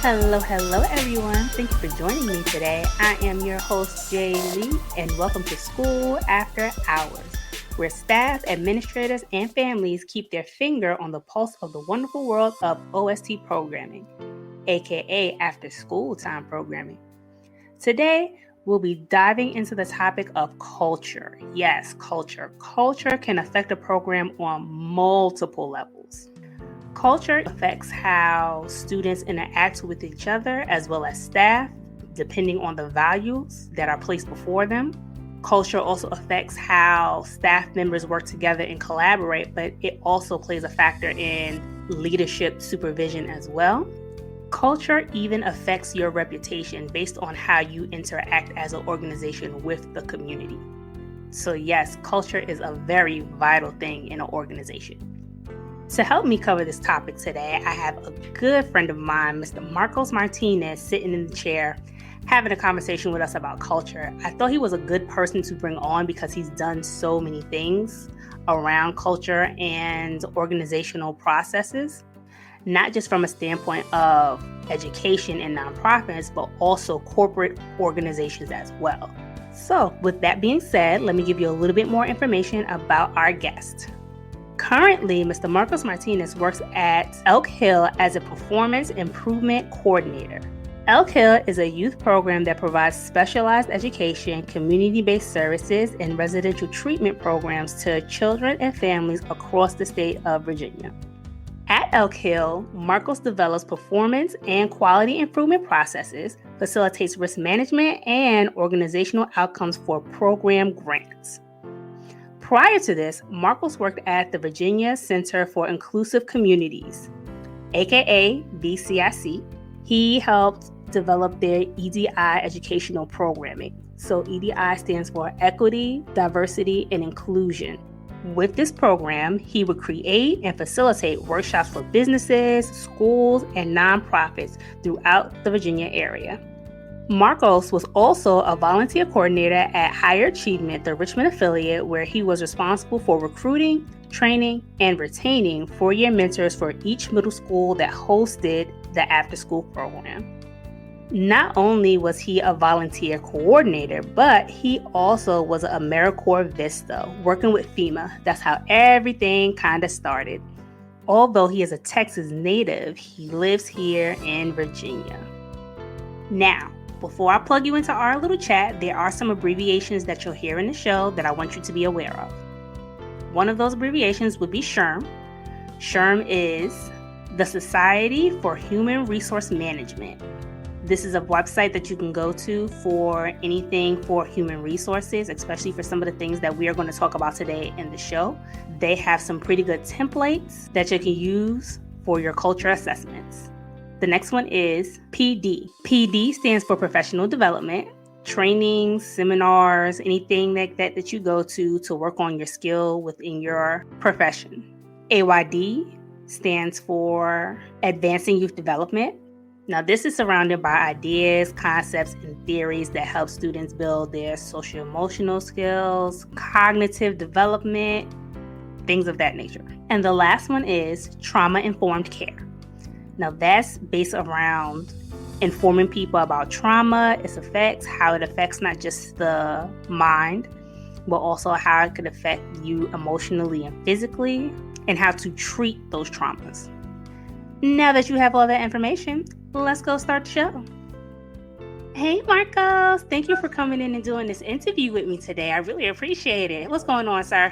Hello, everyone. Thank you for joining me today. I am your host, Jay Lee, and welcome to School After Hours, where staff, administrators, and families keep their finger on the pulse of the wonderful world of OST programming, aka after school time programming. Today, we'll be diving into the topic of culture. Yes, culture. Culture can affect a program on multiple levels. Culture affects how students interact with each other as well as staff, depending on the values that are placed before them. Culture also affects how staff members work together and collaborate, but it also plays a factor in leadership supervision as well. Culture even affects your reputation based on how you interact as an organization with the community. So yes, culture is a very vital thing in an organization. To help me cover this topic today, I have a good friend of mine, Mr. Martinez, sitting in the chair, having a conversation with us about culture. I thought he was a good person to bring on because he's done so many things around culture and organizational processes, not just from a standpoint of education and nonprofits, but also corporate organizations as well. So with that being said, let me give you a little bit more information about our guest. Currently, Mr. Martinez works at Elk Hill as a performance improvement coordinator. Elk Hill is a youth program that provides specialized education, community-based services, and residential treatment programs to children and families across the state of Virginia. At Elk Hill, Marcos develops performance and quality improvement processes, facilitates risk management, and organizational outcomes for program grants. Prior to this, Marcos worked at the Virginia Center for Inclusive Communities, aka VCIC. He helped develop their EDI educational programming. So EDI stands for Equity, Diversity, and Inclusion. With this program, he would create and facilitate workshops for businesses, schools, and nonprofits throughout the Virginia area. Marcos was also a volunteer coordinator at Higher Achievement, the Richmond affiliate, where he was responsible for recruiting, training, and retaining four-year mentors for each middle school that hosted the after-school program. Not only was he a volunteer coordinator, but he also was an AmeriCorps Vista, working with FEMA. That's how everything kind of started. Although he is a Texas native, he lives here in Virginia. Now, before I plug you into our little chat, there are some abbreviations that you'll hear in the show that I want you to be aware of. One of those abbreviations would be SHRM. SHRM is the Society for Human Resource Management. This is a website that you can go to for anything for human resources, especially for some of the things that we are going to talk about today in the show. They have some pretty good templates that you can use for your culture assessments. The next one is PD. PD stands for Professional Development, trainings, seminars, anything like that you go to work on your skill within your profession. AYD stands for Advancing Youth Development. Now, this is surrounded by ideas, concepts, and theories that help students build their social-emotional skills, cognitive development, things of that nature. And the last one is Trauma-Informed Care. Now, that's based around informing people about trauma, its effects, how it affects not just the mind, but also how it could affect you emotionally and physically, and how to treat those traumas. Now that you have all that information, let's go start the show. Hey, Marcos. Thank you for coming in and doing this interview with me today. I really appreciate it. What's going on, sir?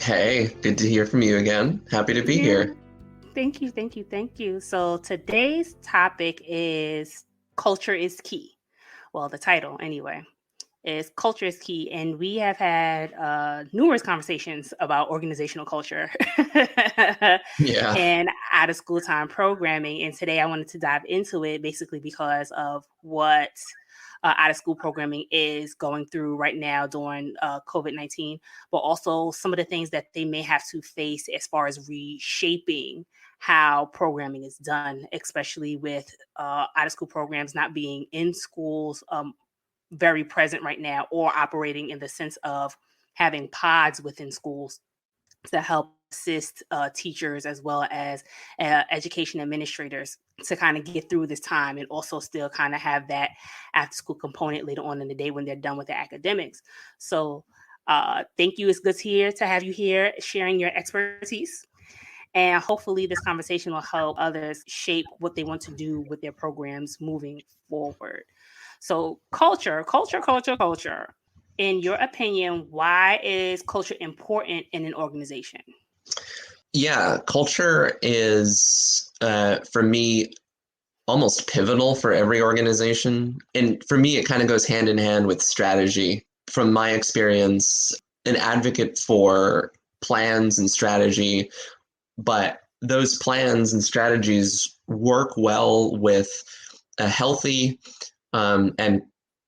Hey, good to hear from you again. Happy to be here. Thank you. So today's topic is Culture is Key. Well, the title anyway is Culture is Key. And we have had numerous conversations about organizational culture and out of school time programming. And today I wanted to dive into it basically because of what out of school programming is going through right now during COVID-19, but also some of the things that they may have to face as far as reshaping how programming is done, especially with out of school programs not being in schools very present right now, or operating in the sense of having pods within schools to help assist teachers as well as education administrators to kind of get through this time and also still kind of have that after school component later on in the day when they're done with their academics. So thank you. It's good to have you here sharing your expertise. And hopefully, this conversation will help others shape what they want to do with their programs moving forward. So, culture. In your opinion, why is culture important in an organization? Yeah, culture is, for me, almost pivotal for every organization. And for me, it kind of goes hand in hand with strategy. From my experience, an advocate for plans and strategy, but those plans and strategies work well with a healthy and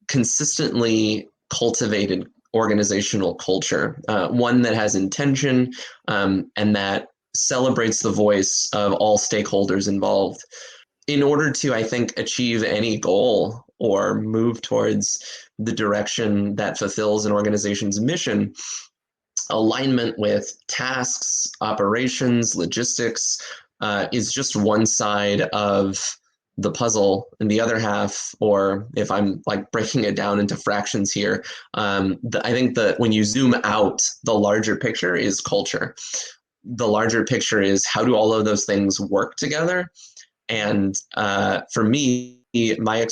consistently cultivated organizational culture, one that has intention and that celebrates the voice of all stakeholders involved. In order to, I think, achieve any goal or move towards the direction that fulfills an organization's mission, alignment with tasks, operations, logistics is just one side of the puzzle, and the other half, or if I'm like breaking it down into fractions here, I think that when you zoom out, the larger picture is culture. The larger picture is how do all of those things work together? And for me, my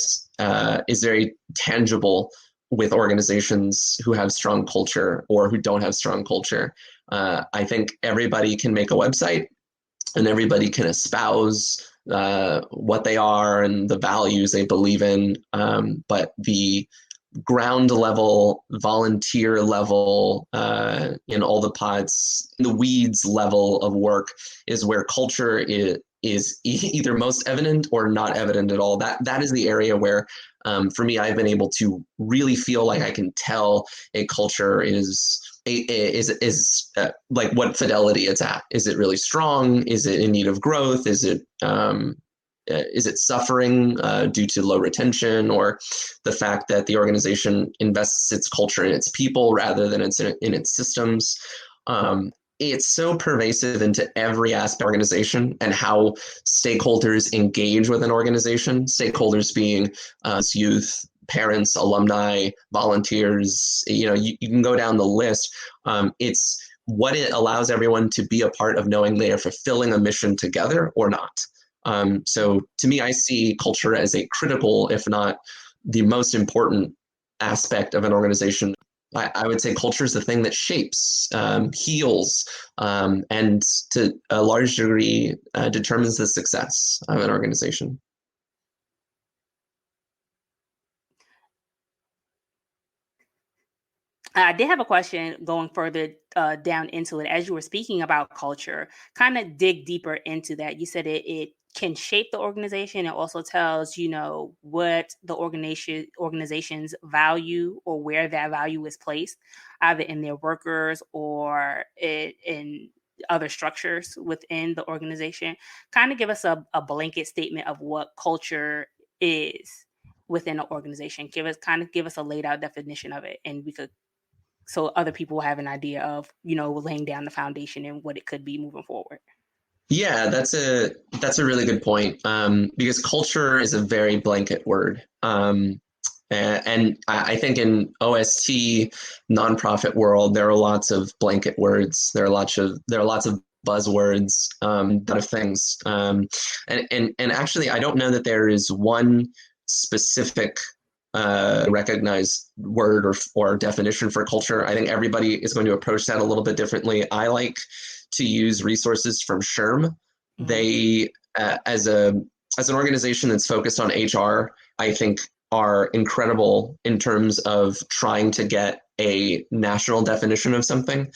is very tangible with organizations who have strong culture or who don't have strong culture. I think everybody can make a website and everybody can espouse what they are and the values they believe in. But the ground level, volunteer level, in all the pods, the weeds level of work is where culture is either most evident or not evident at all. That is the area where, for me, I've been able to really feel like I can tell a culture is like what fidelity it's at. Is it really strong? Is it in need of growth? Is it suffering due to low retention, or the fact that the organization invests its culture in its people rather than in its systems? It's so pervasive into every aspect of organization and how stakeholders engage with an organization, stakeholders being youth, parents, alumni, volunteers, you can go down the list. It's what it allows everyone to be a part of, knowing they are fulfilling a mission together or not. So to me, I see culture as a critical, if not the most important aspect of an organization. I would say culture is the thing that shapes, heals, and to a large degree determines the success of an organization. I did have a question going further down into it. As you were speaking about culture, kind of dig deeper into that. You said it can shape the organization. It also tells, what the organization's value or where that value is placed, either in their workers or in other structures within the organization. Kind of give us a blanket statement of what culture is within an organization. Give us a laid out definition of it, and we could so other people have an idea of laying down the foundation and what it could be moving forward. Yeah, that's a really good point, because culture is a very blanket word. And I think in OST nonprofit world, there are lots of blanket words. There are lots of buzzwords, that of things. And actually, I don't know that there is one specific recognized word or definition for culture. I think everybody is going to approach that a little bit differently. I like to use resources from SHRM. They, as an organization that's focused on HR, I think are incredible in terms of trying to get a national definition of something,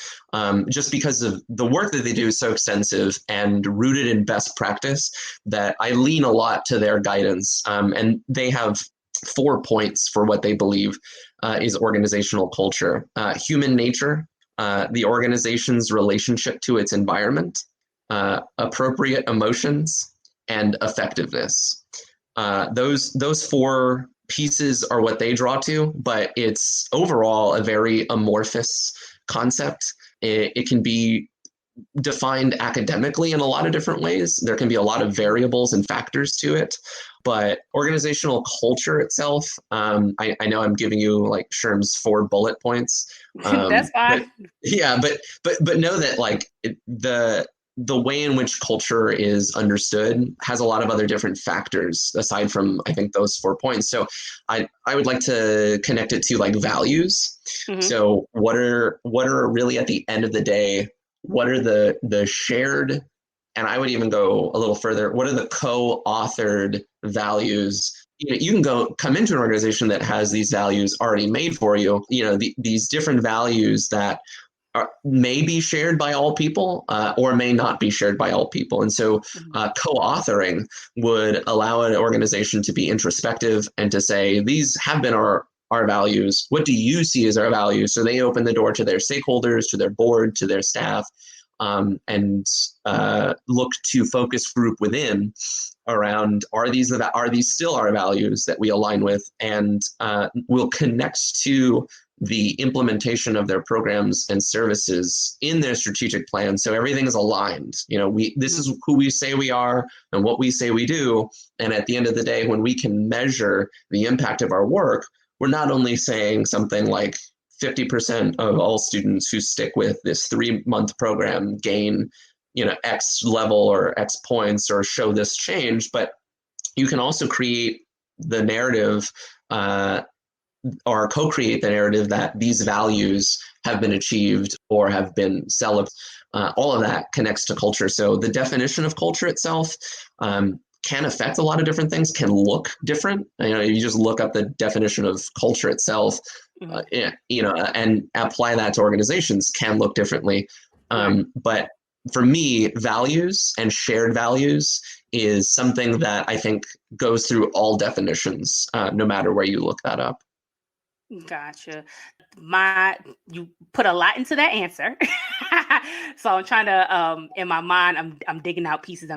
just because of the work that they do is so extensive and rooted in best practice that I lean a lot to their guidance. And they have 4 points for what they believe is organizational culture: human nature, the organization's relationship to its environment, appropriate emotions, and effectiveness. Those 4 pieces are what they draw to, but it's overall a very amorphous concept. It can be defined academically in a lot of different ways. There can be a lot of variables and factors to it, but organizational culture itself, I know I'm giving you like Sherm's 4 bullet points, That's but fine. yeah, but know that like the way in which culture is understood has a lot of other different factors aside from I think those 4 points. So I would like to connect it to like values. Hmm. So what are really at the end of the day, what are the shared, and I would even go a little further, what are the co-authored values? You can come into an organization that has these values already made for you. These different values that may be shared by all people or may not be shared by all people. And so co-authoring would allow an organization to be introspective and to say, these have been our values. What do you see as our values? So they open the door to their stakeholders, to their board, to their staff, and look to focus group within around, are these still our values that we align with, and will connect to the implementation of their programs and services in their strategic plan, so everything is aligned. This is who we say we are and what we say we do, and at the end of the day, when we can measure the impact of our work, we're not only saying something like 50% of all students who stick with this 3-month program gain X level or X points or show this change, but you can also create the narrative or co-create the narrative that these values have been achieved or have been celebrated. All of that connects to culture. So the definition of culture itself can affect a lot of different things, can look different. You just look up the definition of culture itself, Hmm. and apply that to organizations can look differently. Right. But for me, values and shared values is something that I think goes through all definitions, no matter where you look that up. Gotcha. You put a lot into that answer. So I'm trying to in my mind, I'm digging out pieces,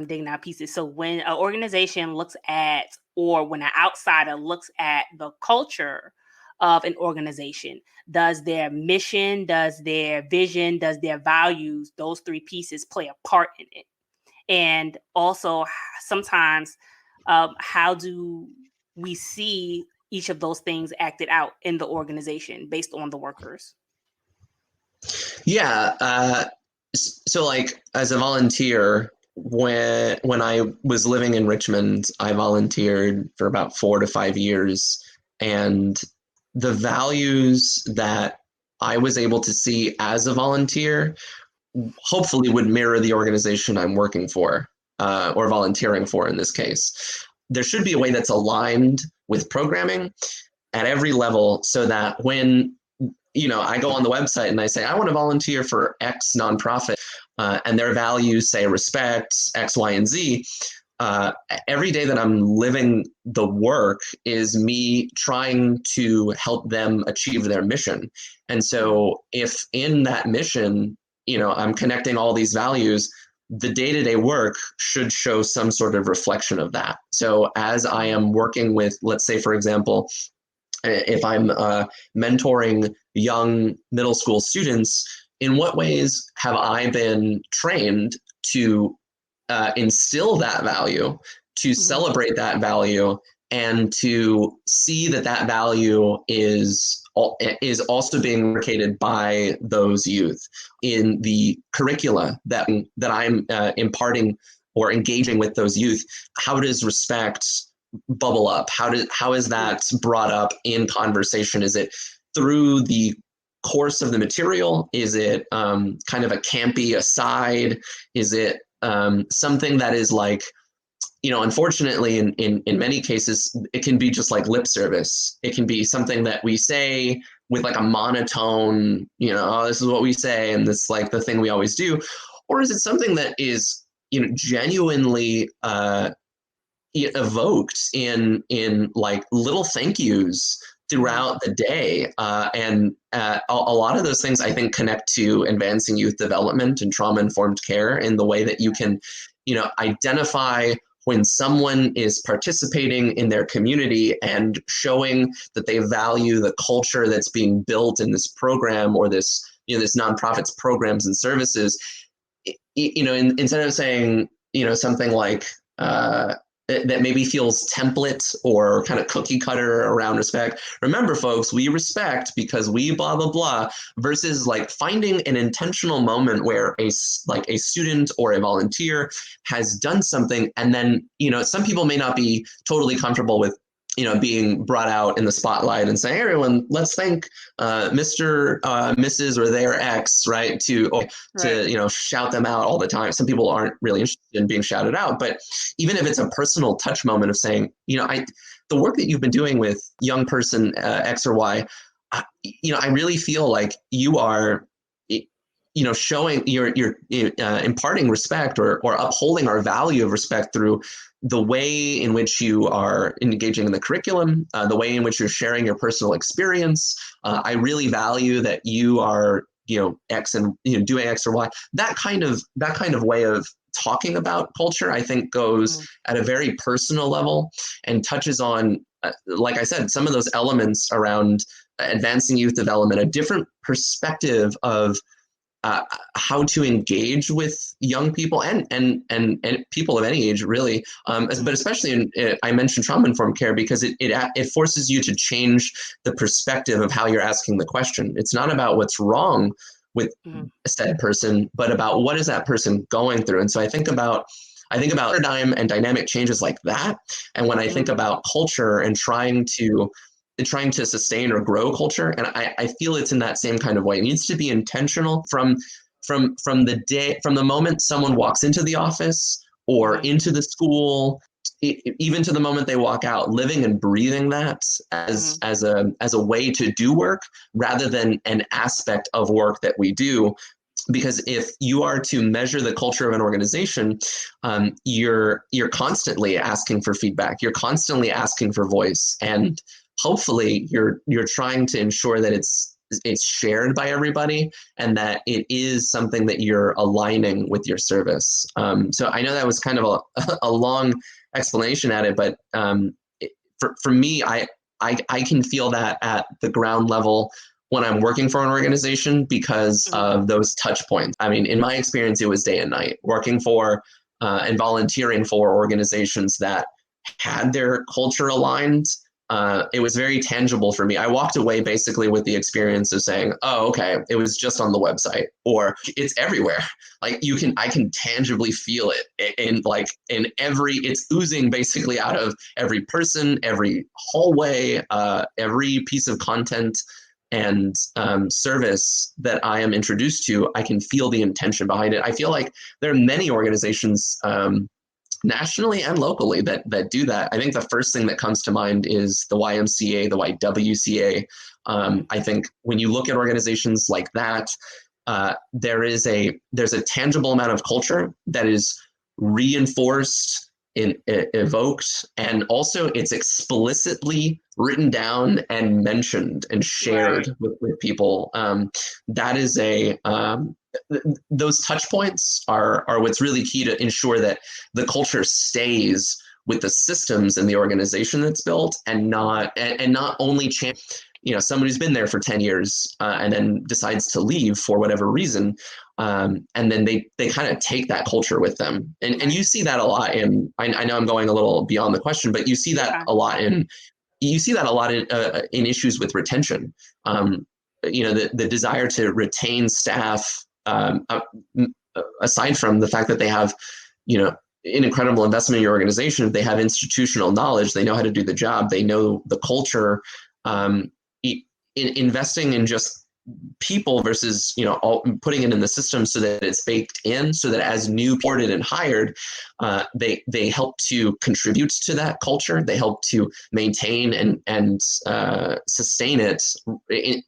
So when an organization looks at, or when an outsider looks at the culture of an organization, does their mission, does their vision, does their values, those 3 pieces play a part in it? And also sometimes, how do we see each of those things acted out in the organization based on the workers? Yeah. So like as a volunteer, when I was living in Richmond, I volunteered for about 4 to 5 years, and the values that I was able to see as a volunteer hopefully would mirror the organization I'm working for, or volunteering for in this case. There should be a way that's aligned with programming at every level, so that when I go on the website and I say I want to volunteer for X nonprofit, and their values say respect X, Y, and Z. Every day that I'm living the work is me trying to help them achieve their mission. And so, if in that mission, I'm connecting all these values, the day-to-day work should show some sort of reflection of that. So, as I am working with, let's say, for example, if I'm mentoring young middle school students, in what ways have I been trained to instill that value, to Mhm. celebrate that value, and to see that that value is also being replicated by those youth in the curricula that I'm imparting or engaging with those youth. How does respect bubble up? How is that brought up in conversation? Is it through the course of the material? Is it kind of a campy aside? Is it something that is like, unfortunately, in many cases, it can be just like lip service. It can be something that we say with like a monotone, oh, this is what we say, and this is like the thing we always do. Or is it something that is, genuinely evoked in like little thank yous Mhm. throughout the day, and a lot of those things I think connect to advancing youth development and trauma informed care in the way that you can identify when someone is participating in their community and showing that they value the culture that's being built in this program or this nonprofit's programs and services. instead of saying, something like, that maybe feels template or kind of cookie cutter around respect. Remember, folks, we respect because we blah blah blah. Versus like finding an intentional moment where a student or a volunteer has done something, and then some people may not be totally comfortable with being brought out in the spotlight and saying, hey, everyone, let's thank Mr., Mrs., or their ex, right? Right. Shout them out all the time. Some people aren't really interested in being shouted out, but even if it's a personal touch moment of saying, the work that you've been doing with young person X or Y, I really feel like you are showing you're imparting respect or upholding our value of respect through the way in which you are engaging in the curriculum, the way in which you're sharing your personal experience. I really value that you are X and doing X or Y. That kind of way of talking about culture, I think, goes at a very personal level and touches on, like I said, some of those elements around advancing youth development, a different perspective of how to engage with young people and people of any age, really. But especially I mentioned trauma-informed care because it forces you to change the perspective of how you're asking the question. It's not about what's wrong with a said person, but about what is that person going through. And so I think about paradigm and dynamic changes like that. And when I think about culture and trying to sustain or grow culture. And I feel it's in that same kind of way. It needs to be intentional from the moment someone walks into the office or into the school, even to the moment they walk out, living and breathing that as a way to do work rather than an aspect of work that we do. Because if you are to measure the culture of an organization, you're constantly asking for feedback. You're constantly asking for voice, and hopefully, you're trying to ensure that it's shared by everybody and that it is something that you're aligning with your service. So I know that was kind of a long explanation at it, but for me, I can feel that at the ground level when I'm working for an organization because of those touch points. I mean, in my experience, it was day and night working for and volunteering for organizations that had their culture aligned. It was very tangible for me. I walked away basically with the experience of saying, "Oh, okay, it was just on the website, or it's everywhere. Like I can tangibly feel it in every. It's oozing basically out of every person, every hallway, every piece of content and service that I am introduced to. I can feel the intention behind it. I feel like there are many organizations." Nationally and locally that do that. I think the first thing that comes to mind is the YMCA, the YWCA. I think when you look at organizations like that, there's a tangible amount of culture that is reinforced, evoked, and also it's explicitly written down and mentioned and shared with people. That is those touch points are what's really key to ensure that the culture stays with the systems and the organization that's built, and not only someone who's been there for 10 years and then decides to leave for whatever reason, and then they kind of take that culture with them, and you see that a lot in. I know I'm going a little beyond the question, but you see that a lot in issues with retention. The desire to retain staff, aside from the fact that they have, an incredible investment in your organization, they have institutional knowledge, they know how to do the job, they know the culture. Investing in just people versus putting it in the system so that it's baked in, so that as new ported and hired, they help to contribute to that culture, they help to maintain and sustain it,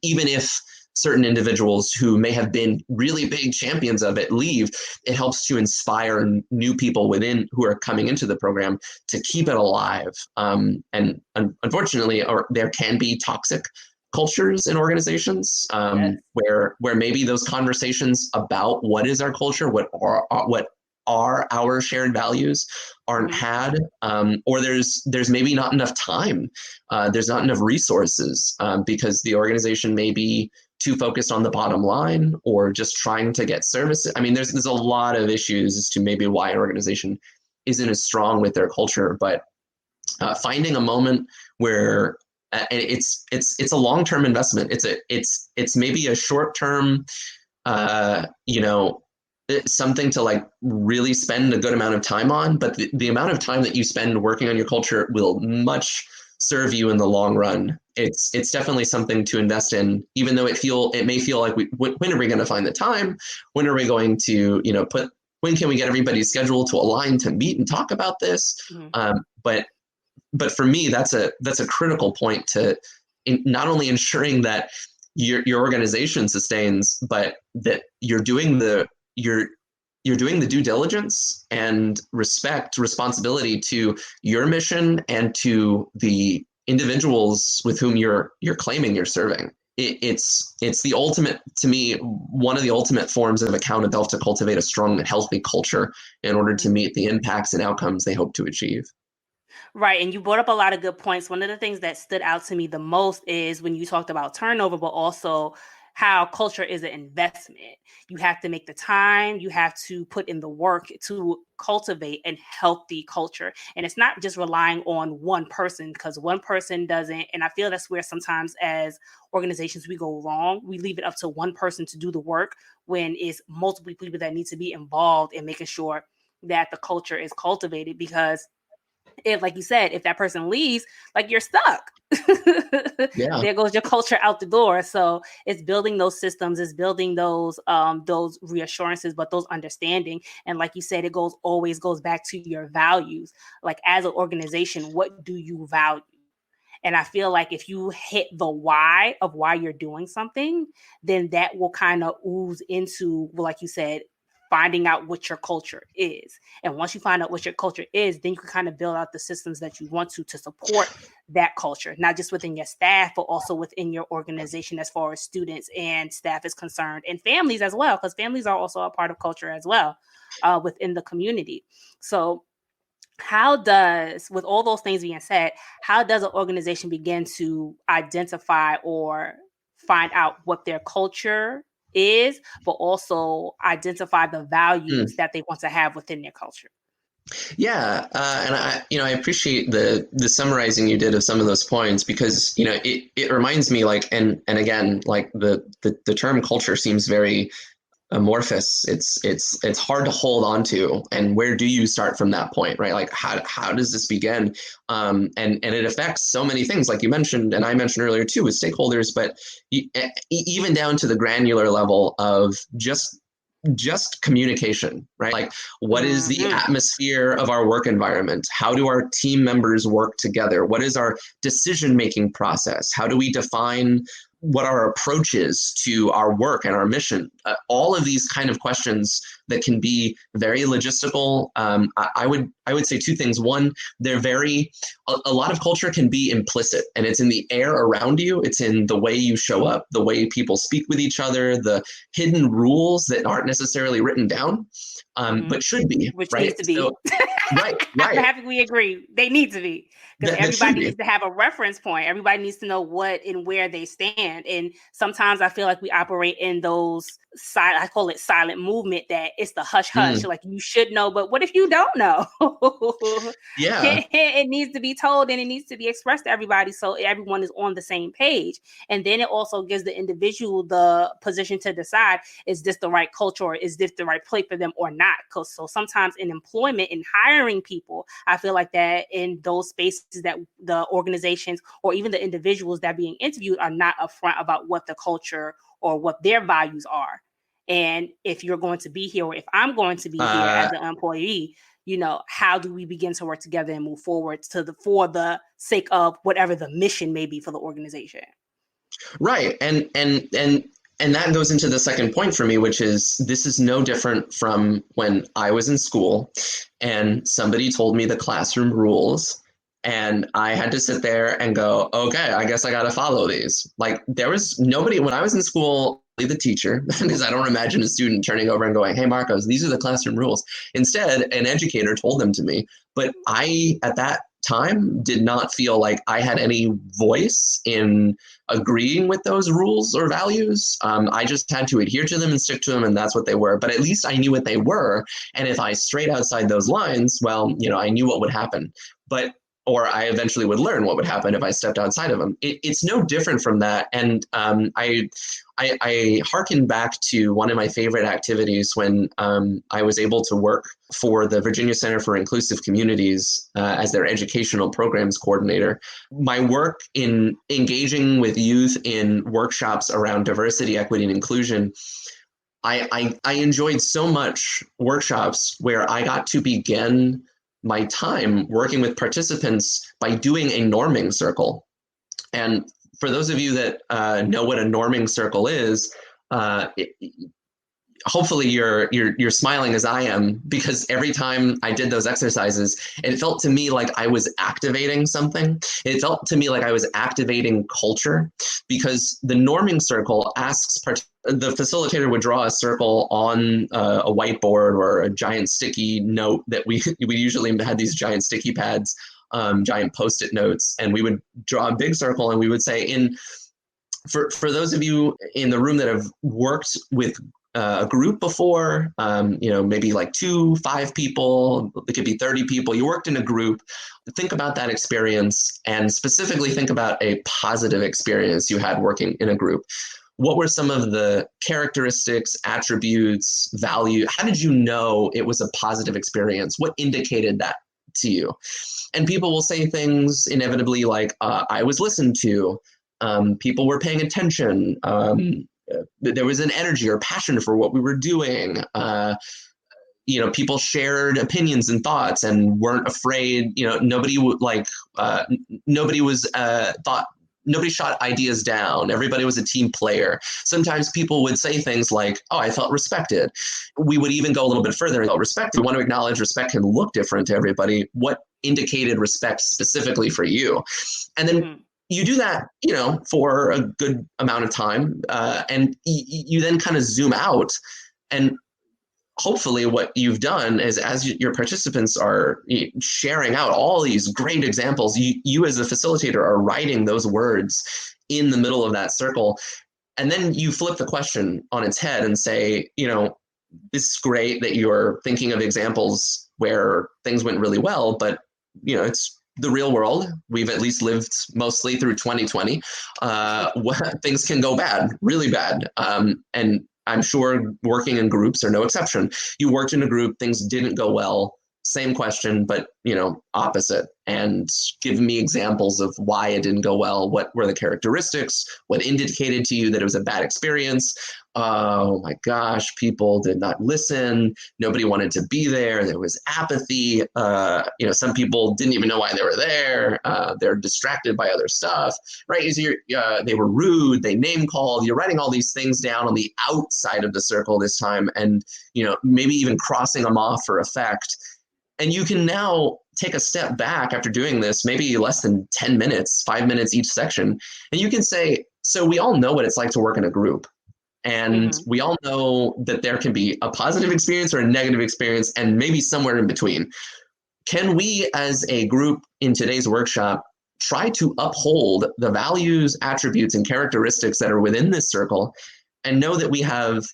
even if certain individuals who may have been really big champions of it leave. It helps to inspire new people within who are coming into the program to keep it alive. And unfortunately, there can be toxic cultures in organizations where maybe those conversations about what is our culture, what are our shared values, aren't had, or there's maybe not enough time, there's not enough resources, because the organization may be too focused on the bottom line or just trying to get services. I mean, there's a lot of issues as to maybe why an organization isn't as strong with their culture, but finding a moment where it's a long-term investment. It's maybe a short-term, you know, something to like really spend a good amount of time on, but the amount of time that you spend working on your culture will much serve you in the long run. It's definitely something to invest in, even though it may feel like when are we going to find the time? When are we going to, you know, when can we get everybody's schedule to align to meet and talk about this? Mm-hmm. But for me, that's a critical point to not only ensuring that your organization sustains, but that you're doing the due diligence and responsibility to your mission and to the individuals with whom you're claiming you're serving. It's the ultimate, to me, one of the ultimate forms of accountability to cultivate a strong and healthy culture in order to meet the impacts and outcomes they hope to achieve. Right. And you brought up a lot of good points. One of the things that stood out to me the most is when you talked about turnover, but also how culture is an investment. You have to make the time, you have to put in the work to cultivate a healthy culture. And it's not just relying on one person, because one person doesn't. And I feel that's where sometimes as organizations we go wrong. We leave it up to one person to do the work when it's multiple people that need to be involved in making sure that the culture is cultivated. Because if, like you said, if that person leaves, like you're stuck. Yeah. There goes your culture out the door. So it's building those systems, it's building those reassurances, but those understanding. And like you said, always goes back to your values. Like as an organization, what do you value? And I feel like if you hit the why of why you're doing something, then that will kind of ooze into, well, like you said, finding out what your culture is. And once you find out what your culture is, then you can kind of build out the systems that you want to support that culture, not just within your staff, but also within your organization as far as students and staff is concerned, and families as well, because families are also a part of culture as well within the community. So with all those things being said, how does an organization begin to identify or find out what their culture is, but also identify the values that they want to have within their culture? Yeah, and I appreciate the summarizing you did of some of those points, because it reminds me, like, and again, like the term culture seems very amorphous. It's hard to hold on to, and where do you start from that point, right? Like how does this begin? And it affects so many things, like you mentioned, and I mentioned earlier too, with stakeholders, but even down to the granular level of just communication, right? Like, what is the atmosphere of our work environment? How do our team members work together? What is our decision-making process? How do we define what our approach is to our work and our mission? All of these kind of questions that can be very logistical. I would say two things. One, a lot of culture can be implicit, and it's in the air around you. It's in the way you show up, the way people speak with each other, the hidden rules that aren't necessarily written down, but should be, Which right? needs to be. So, right. I'm happy we agree. They need to be, because That should everybody be. needs to have a reference point. Everybody needs to know what and where they stand. And sometimes I feel like we operate in those I call it silent movement, that it's the hush hush. Like, you should know, but what if you don't know? Yeah. It needs to be told, and it needs to be expressed to everybody, so everyone is on the same page. And then it also gives the individual the position to decide, is this the right culture, or is this the right place for them or not? Because so sometimes in employment and hiring people, I feel like that in those spaces that the organizations or even the individuals that are being interviewed are not upfront about what the culture or what their values are. And if you're going to be here, or if I'm going to be here as an employee, how do we begin to work together and move forward for the sake of whatever the mission may be for the organization? Right. And that goes into the second point for me, which is, this is no different from when I was in school and somebody told me the classroom rules, and I had to sit there and go, okay, I guess I got to follow these. Like, there was nobody when I was in school, the teacher, because I don't imagine a student turning over and going, hey, Marcos, these are the classroom rules. Instead, an educator told them to me. But I, at that time did not feel like I had any voice in agreeing with those rules or values. I just had to adhere to them and stick to them, and that's what they were. But at least I knew what they were. And if I strayed outside those lines, well, I knew what would happen. But or I eventually would learn what would happen if I stepped outside of them. It's no different from that. And I hearken back to one of my favorite activities when I was able to work for the Virginia Center for Inclusive Communities as their educational programs coordinator. My work in engaging with youth in workshops around diversity, equity, and inclusion, I enjoyed so much workshops where I got to begin my time working with participants by doing a norming circle. And for those of you that know what a norming circle is, hopefully you're smiling as I am, because every time I did those exercises, it felt to me like I was activating something. It felt to me like I was activating culture, because the norming circle asks the facilitator would draw a circle on a whiteboard or a giant sticky note that we usually had these giant sticky pads, giant Post-it notes, and we would draw a big circle and we would say, for those of you in the room that have worked with a group before, maybe like 5 people, it could be 30 people, you worked in a group, think about that experience and specifically think about a positive experience you had working in a group. What were some of the characteristics, attributes, value? How did you know it was a positive experience? What indicated that to you? And people will say things inevitably like, I was listened to, people were paying attention, there was an energy or passion for what we were doing. People shared opinions and thoughts and weren't afraid. Nobody shot ideas down. Everybody was a team player. Sometimes people would say things like, oh, I felt respected. We would even go a little bit further about respect. We want to acknowledge respect can look different to everybody. What indicated respect specifically for you? And then you do that, for a good amount of time, and you then kind of zoom out. And hopefully what you've done is, as your participants are sharing out all these great examples, you as a facilitator are writing those words in the middle of that circle. And then you flip the question on its head and say, this is great that you're thinking of examples where things went really well, but, it's the real world. We've at least lived mostly through 2020. Things can go bad, really bad. And I'm sure working in groups are no exception. You worked in a group, things didn't go well. Same question, but opposite. And give me examples of why it didn't go well. What were the characteristics? What indicated to you that it was a bad experience? Oh my gosh, people did not listen. Nobody wanted to be there. There was apathy. Some people didn't even know why they were there. They're distracted by other stuff, right? They were rude. They name called. You're writing all these things down on the outside of the circle this time, and maybe even crossing them off for effect. And you can now take a step back after doing this, maybe less than 10 minutes, 5 minutes each section. And you can say, so we all know what it's like to work in a group. And we all know that there can be a positive experience or a negative experience, and maybe somewhere in between. Can we, as a group in today's workshop, try to uphold the values, attributes, and characteristics that are within this circle, and know that we have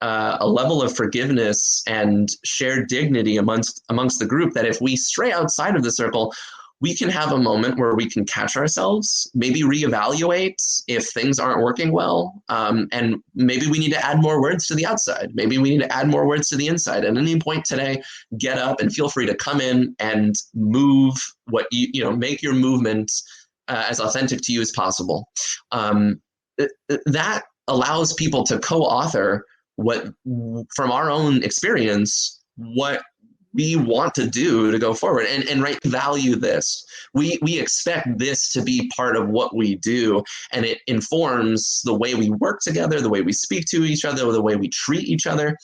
a level of forgiveness and shared dignity amongst the group, that if we stray outside of the circle, we can have a moment where we can catch ourselves, maybe reevaluate if things aren't working well, and maybe we need to add more words to the outside. Maybe we need to add more words to the inside. At any point today, get up and feel free to come in and move make your movement as authentic to you as possible. That allows people to co-author from our own experience, what we want to do to go forward, and right, value this. We expect this to be part of what we do, and it informs the way we work together, the way we speak to each other, the way we treat each other.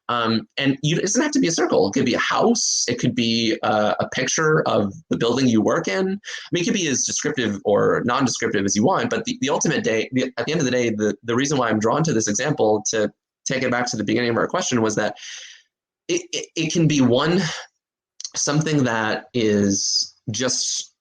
And it doesn't have to be a circle. It could be a house. It could be a picture of the building you work in. I mean, it could be as descriptive or non-descriptive as you want, but the ultimate at the end of the day, the reason why I'm drawn to this example, to take it back to the beginning of our question, was that it can be something that is just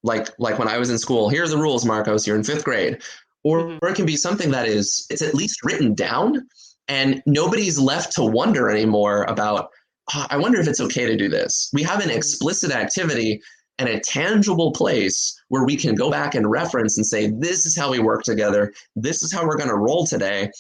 like when I was in school, here are the rules, Marcos, you're in fifth grade. Or Mhm. it can be something that it's at least written down and nobody's left to wonder anymore about, oh, I wonder if it's okay to do this. We have an Mhm. explicit activity and a tangible place where we can go back and reference and say, this is how we work together. This is how we're going to roll today.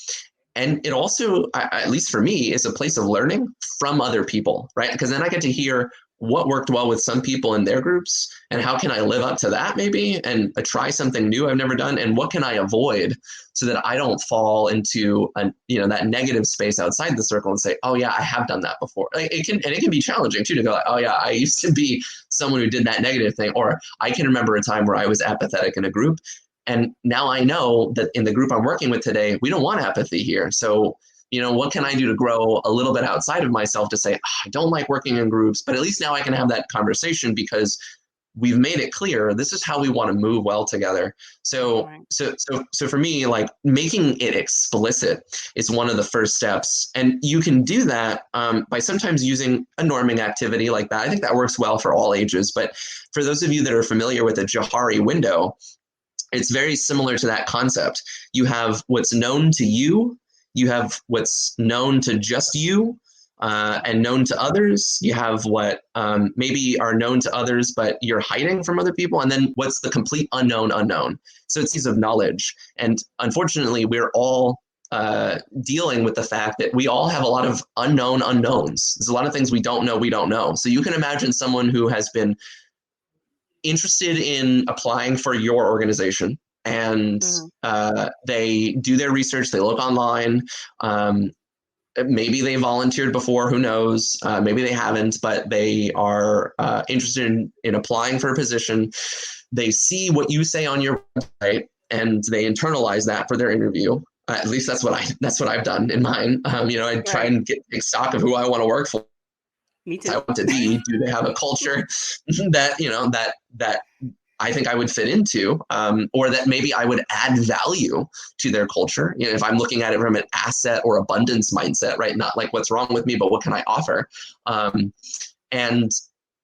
And it also, at least for me, is a place of learning from other people, right? Because then I get to hear what worked well with some people in their groups and how can I live up to that maybe and try something new I've never done and what can I avoid so that I don't fall into that negative space outside the circle and say, oh yeah, I have done that before. Like, it can be challenging too to go like, oh yeah, I used to be someone who did that negative thing, or I can remember a time where I was apathetic in a group and now I know that in the group I'm working with today, we don't want apathy here. So, what can I do to grow a little bit outside of myself to say, I don't like working in groups, but at least now I can have that conversation because we've made it clear this is how we want to move well together. So, Right. so for me, like making it explicit is one of the first steps, and you can do that by sometimes using a norming activity like that. I think that works well for all ages. But for those of you that are familiar with the Johari window, it's very similar to that concept. You have what's known to you, you have what's known to just you, and known to others. You have what maybe are known to others, but you're hiding from other people. And then what's the complete unknown. So it's piece of knowledge. And unfortunately, we're all dealing with the fact that we all have a lot of unknown unknowns. There's a lot of things we don't know. So you can imagine someone who has been interested in applying for your organization and Mhm. they do their research, they look online. Maybe they volunteered before, who knows? Maybe they haven't, but they are interested in applying for a position. They see what you say on your website and they internalize that for their interview. At least that's what I've done in mine. I try Right. and take stock of who I want to work for. Me I too. want to be. Do they have a culture that I think I would fit into, or that maybe I would add value to their culture. If I'm looking at it from an asset or abundance mindset, right? Not like what's wrong with me, but what can I offer? Um, and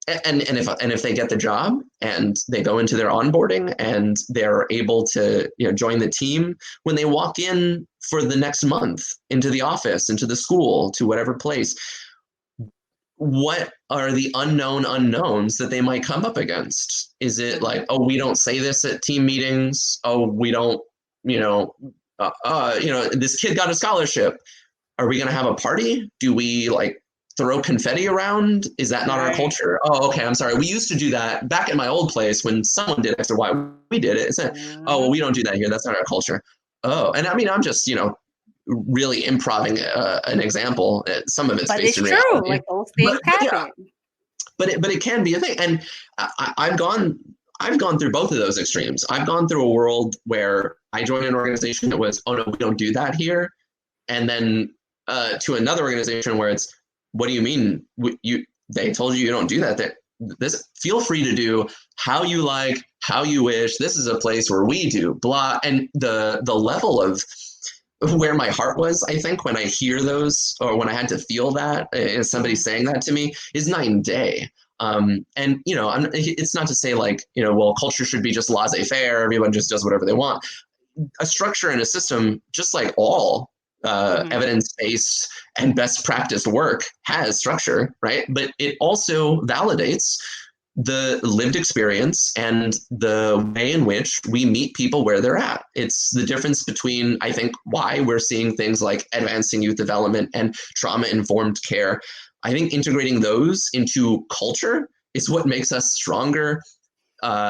if they get the job and they go into their onboarding and they're able to join the team when they walk in for the next month into the office, into the school, to whatever place, what are the unknown unknowns that they might come up against? Is it Mhm. like, oh, we don't say this at team meetings? Oh, we don't, this kid got a scholarship. Are we going to have a party? Do we like throw confetti around? Is that not our Right. culture? Oh, okay. I'm sorry. We used to do that back at my old place when someone did X or Y. We did it. It's a, oh, well, Mhm. we don't do that here. That's not our culture. Oh, and I mean, I'm just, really improving an example. Some of it's But based it's in true. reality, Like those things but yeah, happen. but it can be a thing. And I've gone through both of those extremes. I've gone through a world where I joined an organization that was, oh no, we don't do that here, and then to another organization where it's, what do you mean they told you don't do that? This, feel free to do how you like, how you wish. This is a place where we do blah. And the level of where my heart was, I think, when I hear those or when I had to feel that as somebody Mhm. saying that to me is night and day. And it's not to say like, well, culture should be just laissez-faire, everyone just does whatever they want. A structure and a system, just like all Mhm. evidence-based and best practice work, has structure, right? But it also validates the lived experience and the way in which we meet people where they're at. It's the difference between, I think, why we're seeing things like advancing youth development and trauma informed care. I think integrating those into culture is what makes us stronger,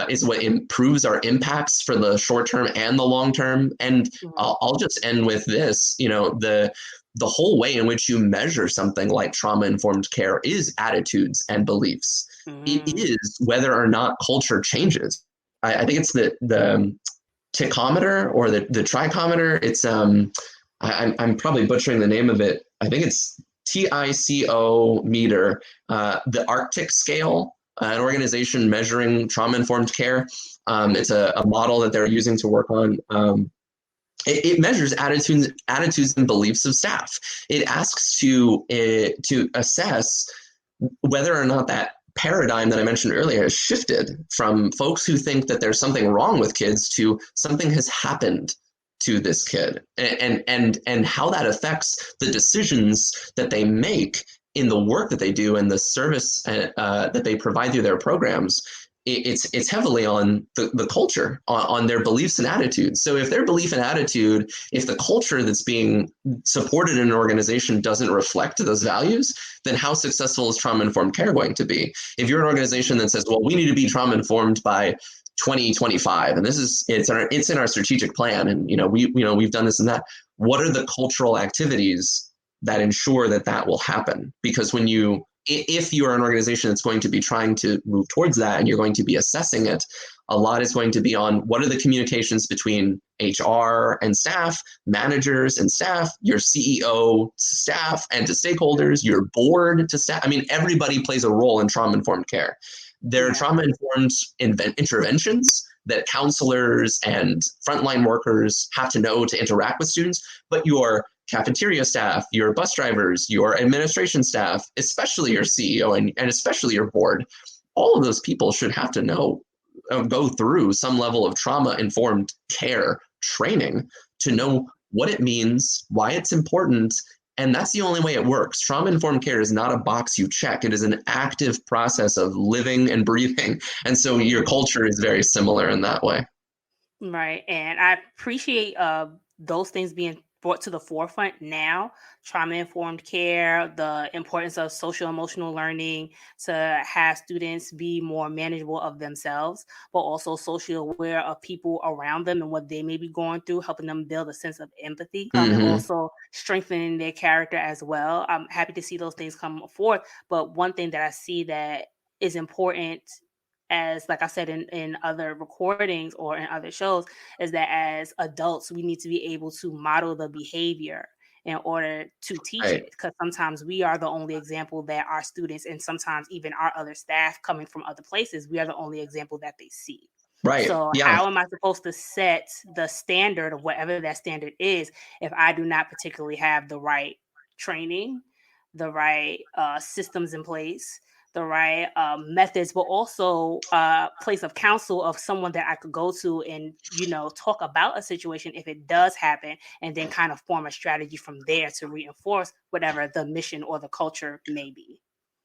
is what improves our impacts for the short term and the long term. And Mhm. I'll just end with this. The whole way in which you measure something like trauma informed care is attitudes and beliefs. It Mhm. is whether or not culture changes. I think it's the tachometer or the trichometer. It's I'm probably butchering the name of it. I think it's TICO meter, the Arctic scale, an organization measuring trauma informed care. It's a model that they're using to work on. It measures attitudes and beliefs of staff. It asks to assess whether or not paradigm that I mentioned earlier has shifted from folks who think that there's something wrong with kids to something has happened to this kid, and how that affects the decisions that they make in the work that they do and the service that they provide through their programs. It's heavily on the culture, on their beliefs and attitudes. So if their belief and attitude, if the culture that's being supported in an organization doesn't reflect those values, then how successful is trauma-informed care going to be? If you're an organization that says, well, we need to be trauma-informed by 2025, and it's in our strategic plan, and we've done this and that. What are the cultural activities that ensure that will happen? Because if you are an organization that's going to be trying to move towards that and you're going to be assessing it, a lot is going to be on what are the communications between HR and staff, managers and staff, your CEO staff and to stakeholders, your board to staff. I mean, everybody plays a role in trauma-informed care. There are trauma-informed interventions that counselors and frontline workers have to know to interact with students, but your cafeteria staff, your bus drivers, your administration staff, especially your CEO and especially your board, all of those people should have to know, go through some level of trauma-informed care training to know what it means, why it's important, and that's the only way it works. Trauma-informed care is not a box you check. It is an active process of living and breathing. And so your culture is very similar in that way. Right. And I appreciate those things being brought to the forefront now. Trauma-informed care, the importance of social emotional learning to have students be more manageable of themselves, but also socially aware of people around them and what they may be going through, helping them build a sense of empathy, and also strengthening their character as well. I'm happy to see those things come forth. But one thing that I see that is important, as like I said in other recordings or in other shows, is that as adults we need to be able to model the behavior in order to teach it, because sometimes we are the only example that our students, and sometimes even our other staff coming from other places, we are the only example that they see. Right. So Yeah. how am I supposed to set the standard of whatever that standard is if I do not particularly have the right training, the right systems in place, the right methods, but also place of counsel of someone that I could go to and, talk about a situation if it does happen, and then kind of form a strategy from there to reinforce whatever the mission or the culture may be.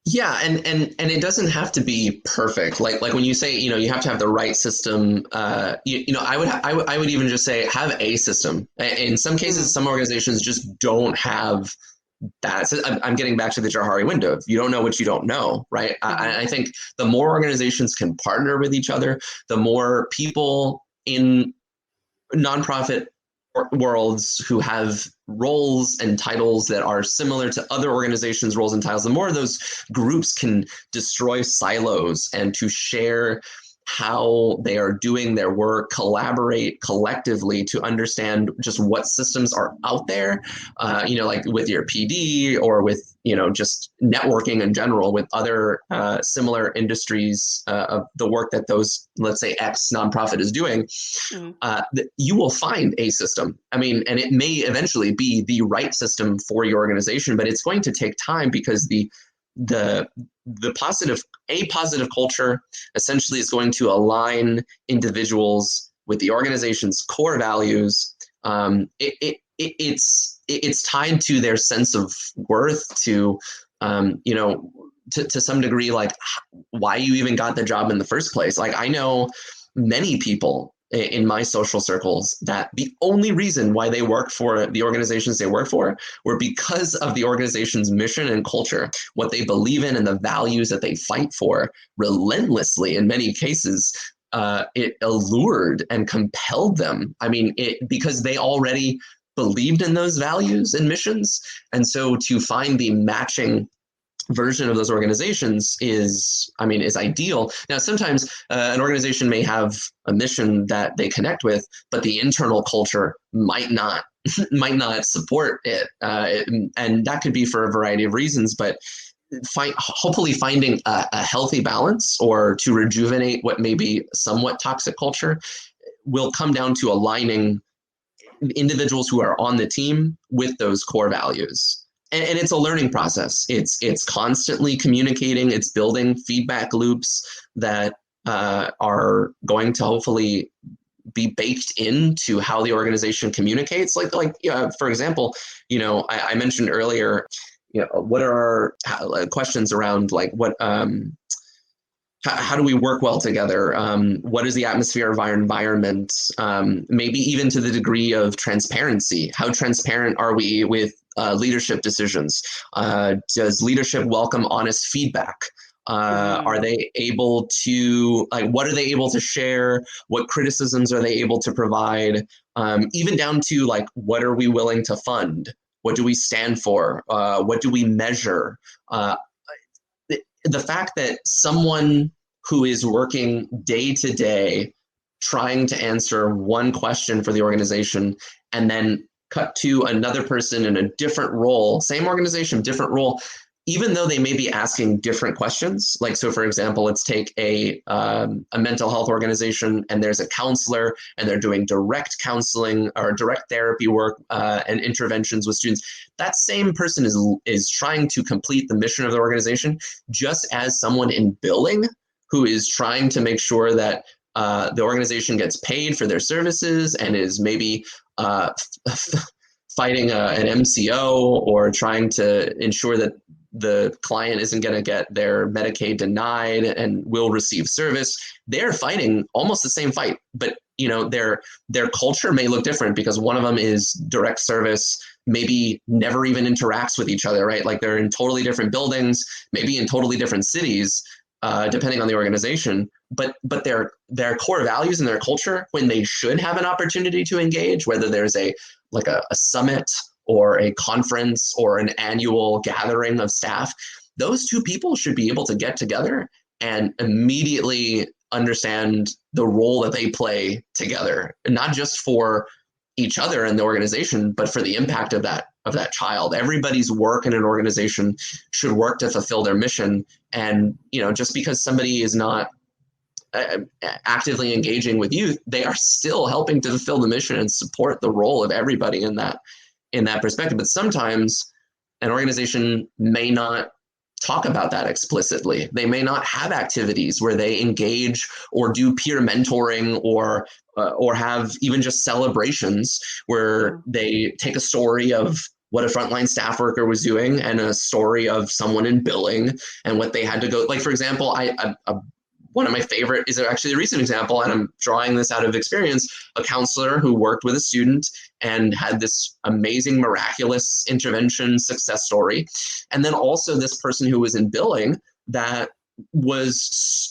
Yeah, and it doesn't have to be perfect. Like when you say, you have to have the right system. I would even just say have a system. In some cases, some organizations just don't have that. So I'm getting back to the Johari window. If you don't know what you don't know, right? I think the more organizations can partner with each other, the more people in nonprofit worlds who have roles and titles that are similar to other organizations' roles and titles, the more those groups can destroy silos and to share how they are doing their work, collaborate collectively to understand just what systems are out there, like with your PD or with, just networking in general with other similar industries of the work that those, let's say, X nonprofit is doing, you will find a system. I mean, and it may eventually be the right system for your organization, but it's going to take time because the positive culture essentially is going to align individuals with the organization's core values. It's tied to their sense of worth, to to some degree, like why you even got the job in the first place. Like I know many people in my social circles that the only reason why they work for the organizations they work for were because of the organization's mission and culture, what they believe in and the values that they fight for relentlessly. In many cases, it allured and compelled them. I mean, because they already believed in those values and missions. And so to find the matching version of those organizations is ideal. Now, sometimes an organization may have a mission that they connect with, but the internal culture might not support it, and that could be for a variety of reasons. But hopefully finding a healthy balance, or to rejuvenate what may be somewhat toxic culture, will come down to aligning individuals who are on the team with those core values. and it's a learning process. It's constantly communicating. It's building feedback loops that are going to hopefully be baked into how the organization communicates. For example, I mentioned earlier, what are our questions around like what how do we work well together? What is the atmosphere of our environment? Maybe even to the degree of transparency. How transparent are we with leadership decisions? Does leadership welcome honest feedback? Are they able to, like, what are they able to share? What criticisms are they able to provide? Even down to, like, what are we willing to fund? What do we stand for? What do we measure? The fact that someone who is working day to day trying to answer one question for the organization and then cut to another person in a different role, same organization, different role, even though they may be asking different questions. Like, so for example, let's take a mental health organization, and there's a counselor, and they're doing direct counseling or direct therapy work and interventions with students. That same person is trying to complete the mission of the organization, just as someone in billing who is trying to make sure that the organization gets paid for their services and is maybe fighting an MCO or trying to ensure that the client isn't going to get their Medicaid denied and will receive service. They're fighting almost the same fight, but their culture may look different because one of them is direct service, maybe never even interacts with each other, right? Like they're in totally different buildings, maybe in totally different cities, depending on the organization. But their core values and their culture, when they should have an opportunity to engage, whether there's a summit or a conference or an annual gathering of staff, those two people should be able to get together and immediately understand the role that they play together, and not just for each other in the organization, but for the impact of that child. Everybody's work in an organization should work to fulfill their mission. And just because somebody is not actively engaging with youth, they are still helping to fulfill the mission and support the role of everybody in that perspective. But sometimes an organization may not talk about that explicitly. They may not have activities where they engage or do peer mentoring or have even just celebrations where they take a story of what a frontline staff worker was doing and a story of someone in billing and what they had to go. Like, for example, one of my favorite is actually a recent example, and I'm drawing this out of experience, a counselor who worked with a student and had this amazing, miraculous intervention success story. And then also this person who was in billing that was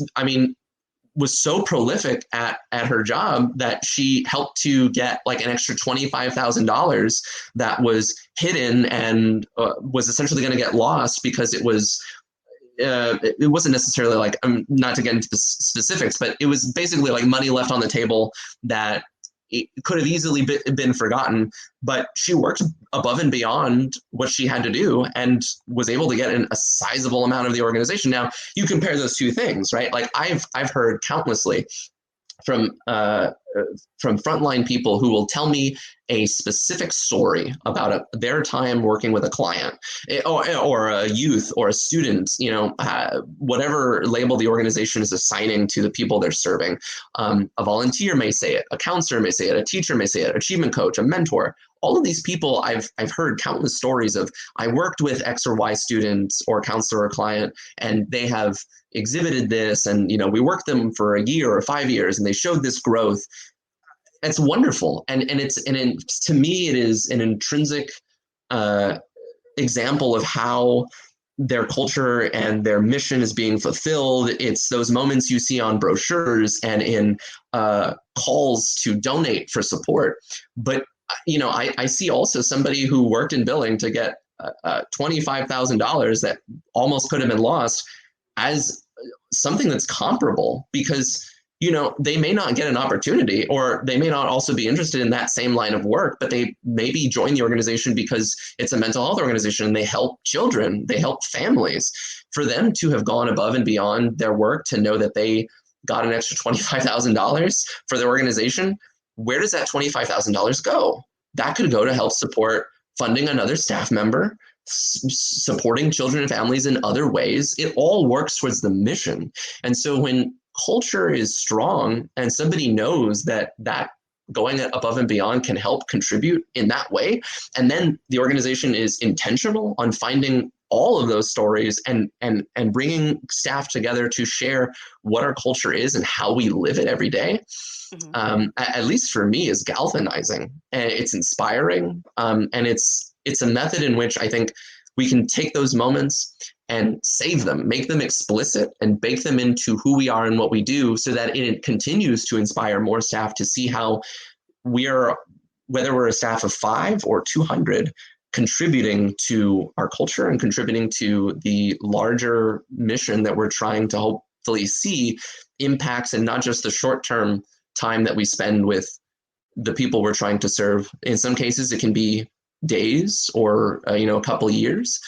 so prolific at her job that she helped to get like an extra $25,000 that was hidden and was essentially going to get lost because it wasn't necessarily like, not to get into the specifics, but it was basically like money left on the table that it could have easily been forgotten, but she worked above and beyond what she had to do and was able to get a sizable amount of the organization. Now, you compare those two things, right? Like I've heard countlessly from frontline people who will tell me a specific story about their time working with a client or a youth or a student, whatever label the organization is assigning to the people they're serving. A volunteer may say it, a counselor may say it, a teacher may say it, achievement coach, a mentor. All of these people, I've heard countless stories of, I worked with X or Y students or counselor or client, and they have exhibited this, and we worked them for a year or 5 years, and they showed this growth. It's wonderful, and to me, it is an intrinsic example of how their culture and their mission is being fulfilled. It's those moments you see on brochures and in calls to donate for support. But I see also somebody who worked in billing to get $25,000 that almost could have been lost as something that's comparable, because they may not get an opportunity, or they may not also be interested in that same line of work, but they maybe join the organization because it's a mental health organization and they help children, they help families. For them to have gone above and beyond their work to know that they got an extra $25,000 for their organization, where does that $25,000 go? That could go to help support funding another staff member, supporting children and families in other ways. It all works towards the mission. And so when culture is strong and somebody knows that going above and beyond can help contribute in that way, and then the organization is intentional on finding all of those stories and bringing staff together to share what our culture is and how we live it every day, at least for me, is galvanizing, and it's inspiring, and it's a method in which I think we can take those moments and save them, make them explicit, and bake them into who we are and what we do, so that it continues to inspire more staff to see how we are, whether we're a staff of 5 or 200, contributing to our culture and contributing to the larger mission that we're trying to hopefully see impacts in not just the short-term time that we spend with the people we're trying to serve. In some cases, it can be days or a couple of years,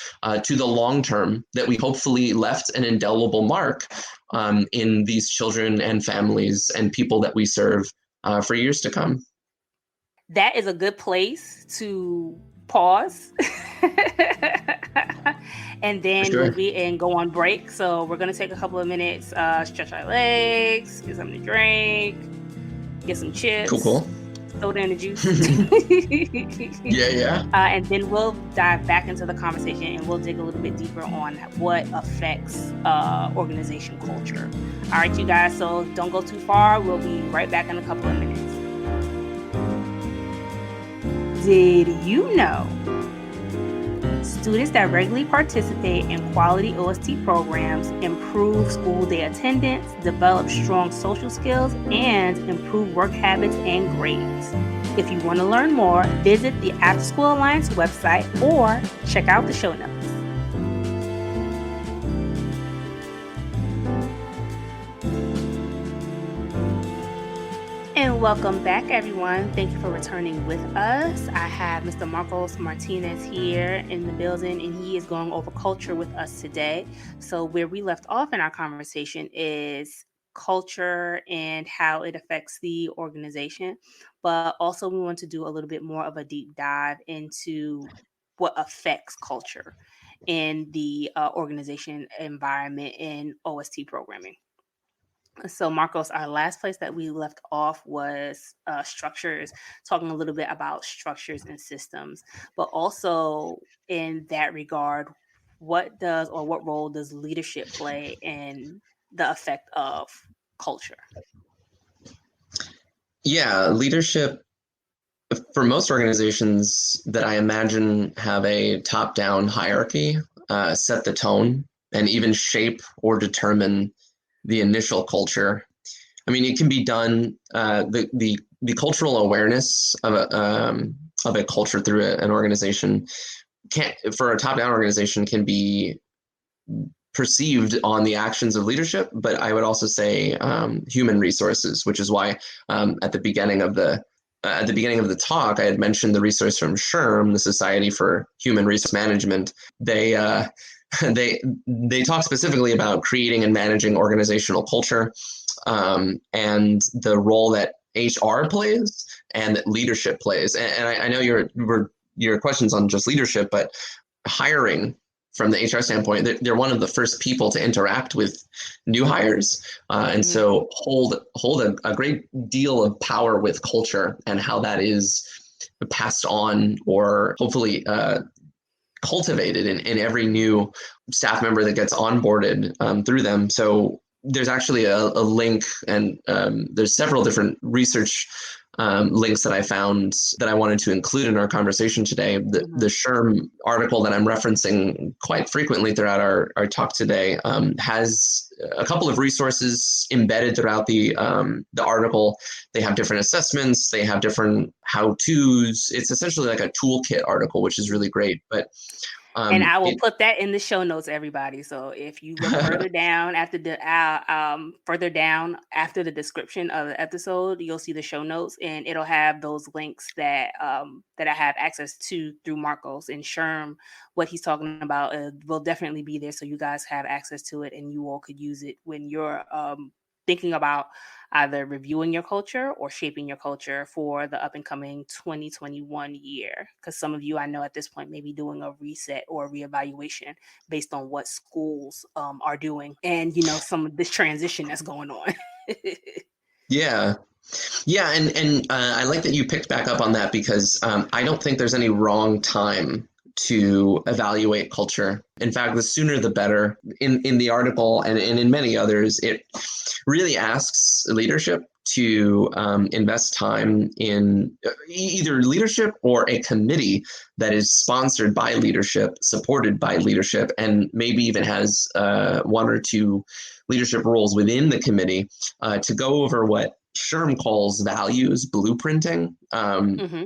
to the long term, that we hopefully left an indelible mark in these children and families and people that we serve for years to come. That is a good place to pause and then move it and go on break. So we're going to take a couple of minutes, stretch our legs, get something to drink, get some chips. Cool. Soda and the juice. Yeah. And then we'll dive back into the conversation and we'll dig a little bit deeper on what affects organization culture. All right, you guys, so don't go too far. We'll be right back in a couple of minutes. Did you know students that regularly participate in quality OST programs improve school day attendance, develop strong social skills, and improve work habits and grades? If you want to learn more, visit the After School Alliance website or check out the show notes. And welcome back, everyone. Thank you for returning with us. I have Mr. Marcos Martinez here in the building, and he is going over culture with us today. So where we left off in our conversation is culture and how it affects the organization. But also we want to do a little bit more of a deep dive into what affects culture in the organization environment in OST programming. So, Marcos, our last place that we left off was structures, talking a little bit about structures and systems, but also in that regard, what role does leadership play in the effect of culture? Yeah, leadership for most organizations that I imagine have a top-down hierarchy, set the tone and even shape or determine the initial culture. I mean, it can be done. The cultural awareness of a culture through an organization for a top-down organization can be perceived on the actions of leadership, but I would also say human resources, which is why at the beginning of the talk, I had mentioned the resource from SHRM, the Society for Human Resource Management. They talk specifically about creating and managing organizational culture, and the role that HR plays and that leadership plays. And I know your question's on just leadership, but hiring from the HR standpoint, they're one of the first people to interact with new hires, and so hold a great deal of power with culture and how that is passed on or hopefully cultivated in every new staff member that gets onboarded through them. So there's actually a link, and there's several different research links that I found that I wanted to include in our conversation today. The SHRM article that I'm referencing quite frequently throughout our talk today has a couple of resources embedded throughout the article. They have different assessments, they have different how-tos. It's essentially like a toolkit article, which is really great. But and I will put that in the show notes, everybody. So if you look further down after the description of the episode, you'll see the show notes, and it'll have those links that I have access to through Marcos and SHRM. What he's talking about will definitely be there, so you guys have access to it, and you all could use it when you're thinking about either reviewing your culture or shaping your culture for the up and coming 2021 year? Because some of you I know at this point may be doing a reset or a reevaluation based on what schools are doing and, some of this transition that's going on. Yeah. Yeah, and I like that you picked back up on that because I don't think there's any wrong time to evaluate culture. In fact, the sooner the better. In the article and in many others, it really asks leadership to invest time in either leadership or a committee that is sponsored by leadership, supported by leadership, and maybe even has one or two leadership roles within the committee to go over what Sherm calls values blueprinting. Hmm.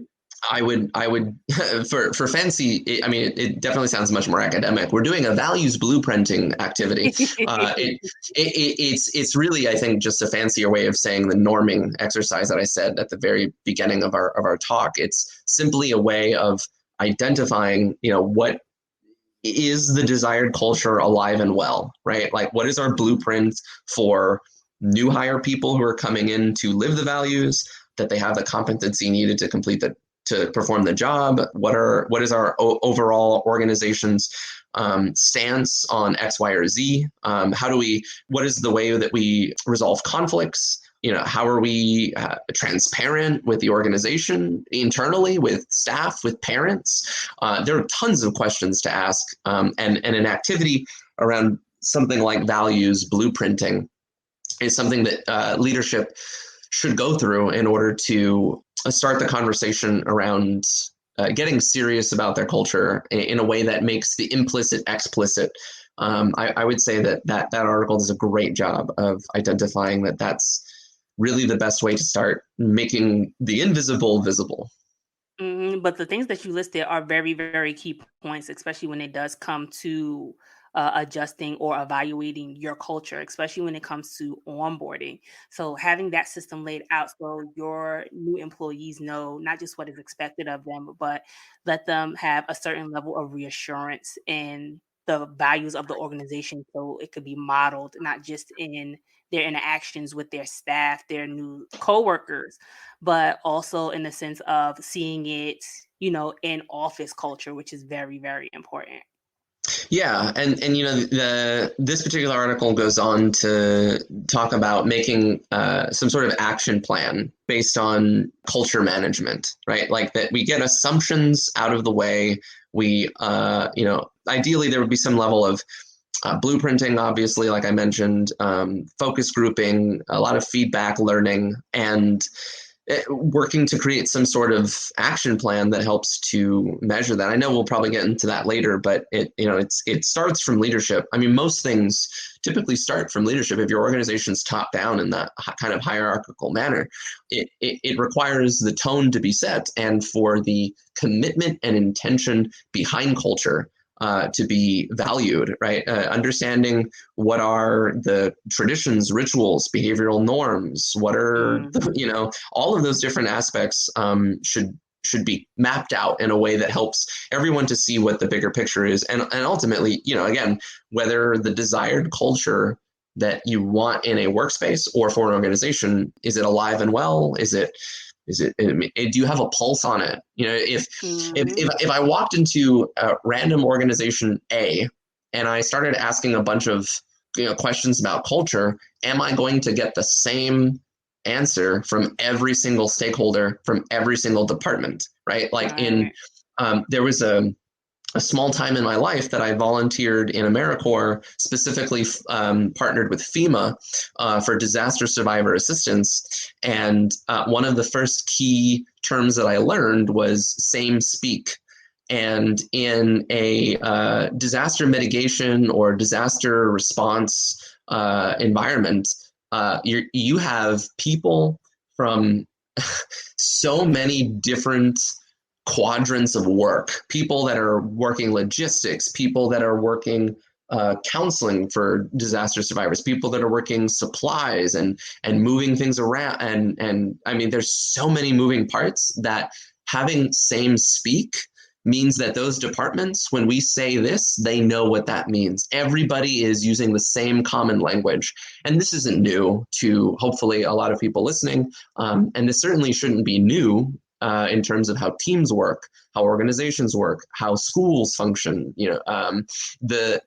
I would for fancy. I mean, it definitely sounds much more academic. We're doing a values blueprinting activity. It's really, I think, just a fancier way of saying the norming exercise that I said at the very beginning of our talk. It's simply a way of identifying, what is the desired culture alive and well, right? Like, what is our blueprint for new hire people who are coming in to live the values, that they have the competency needed to complete to perform the job? What is our overall organization's stance on X, Y, or Z? What is the way that we resolve conflicts? How are we transparent with the organization internally, with staff, with parents? There are tons of questions to ask, and an activity around something like values blueprinting is something that leadership should go through in order to start the conversation around getting serious about their culture in a way that makes the implicit explicit. I would say that article does a great job of identifying that that's really the best way to start making the invisible visible. But the things that you listed are very, very key points, especially when it does come to adjusting or evaluating your culture, especially when it comes to onboarding. So, having that system laid out so your new employees know not just what is expected of them, but let them have a certain level of reassurance in the values of the organization so it could be modeled not just in their interactions with their staff, their new coworkers, but also in the sense of seeing it, in office culture, which is very, very important. Yeah, and this particular article goes on to talk about making some sort of action plan based on culture management, right? Like that we get assumptions out of the way. We ideally there would be some level of blueprinting, obviously, like I mentioned, focus grouping, a lot of feedback learning, and working to create some sort of action plan that helps to measure that. I know we'll probably get into that later, but it starts from leadership. I mean, most things typically start from leadership. If your organization's top down in that kind of hierarchical manner, it requires the tone to be set and for the commitment and intention behind culture to be valued, right? Understanding what are the traditions, rituals, behavioral norms, what are Mhm. all of those different aspects should be mapped out in a way that helps everyone to see what the bigger picture is, and ultimately, again, whether the desired culture that you want in a workspace or for an organization, is it alive and well? Do you have a pulse on it? Mhm. If I walked into a random organization A and I started asking a bunch of questions about culture, am I going to get the same answer from every single stakeholder from every single department? Right? Like Right. there was a small time in my life that I volunteered in AmeriCorps, specifically partnered with FEMA for disaster survivor assistance. And one of the first key terms that I learned was same speak. And in a disaster mitigation or disaster response environment, you have people from so many different quadrants of work, people that are working logistics, people that are working counseling for disaster survivors, people that are working supplies and moving things around, and I mean there's so many moving parts that having same speak means that those departments, when we say this, they know what that means. Everybody is using the same common language. And this isn't new to hopefully a lot of people listening. And this certainly shouldn't be new in terms of how teams work, how organizations work, how schools function. That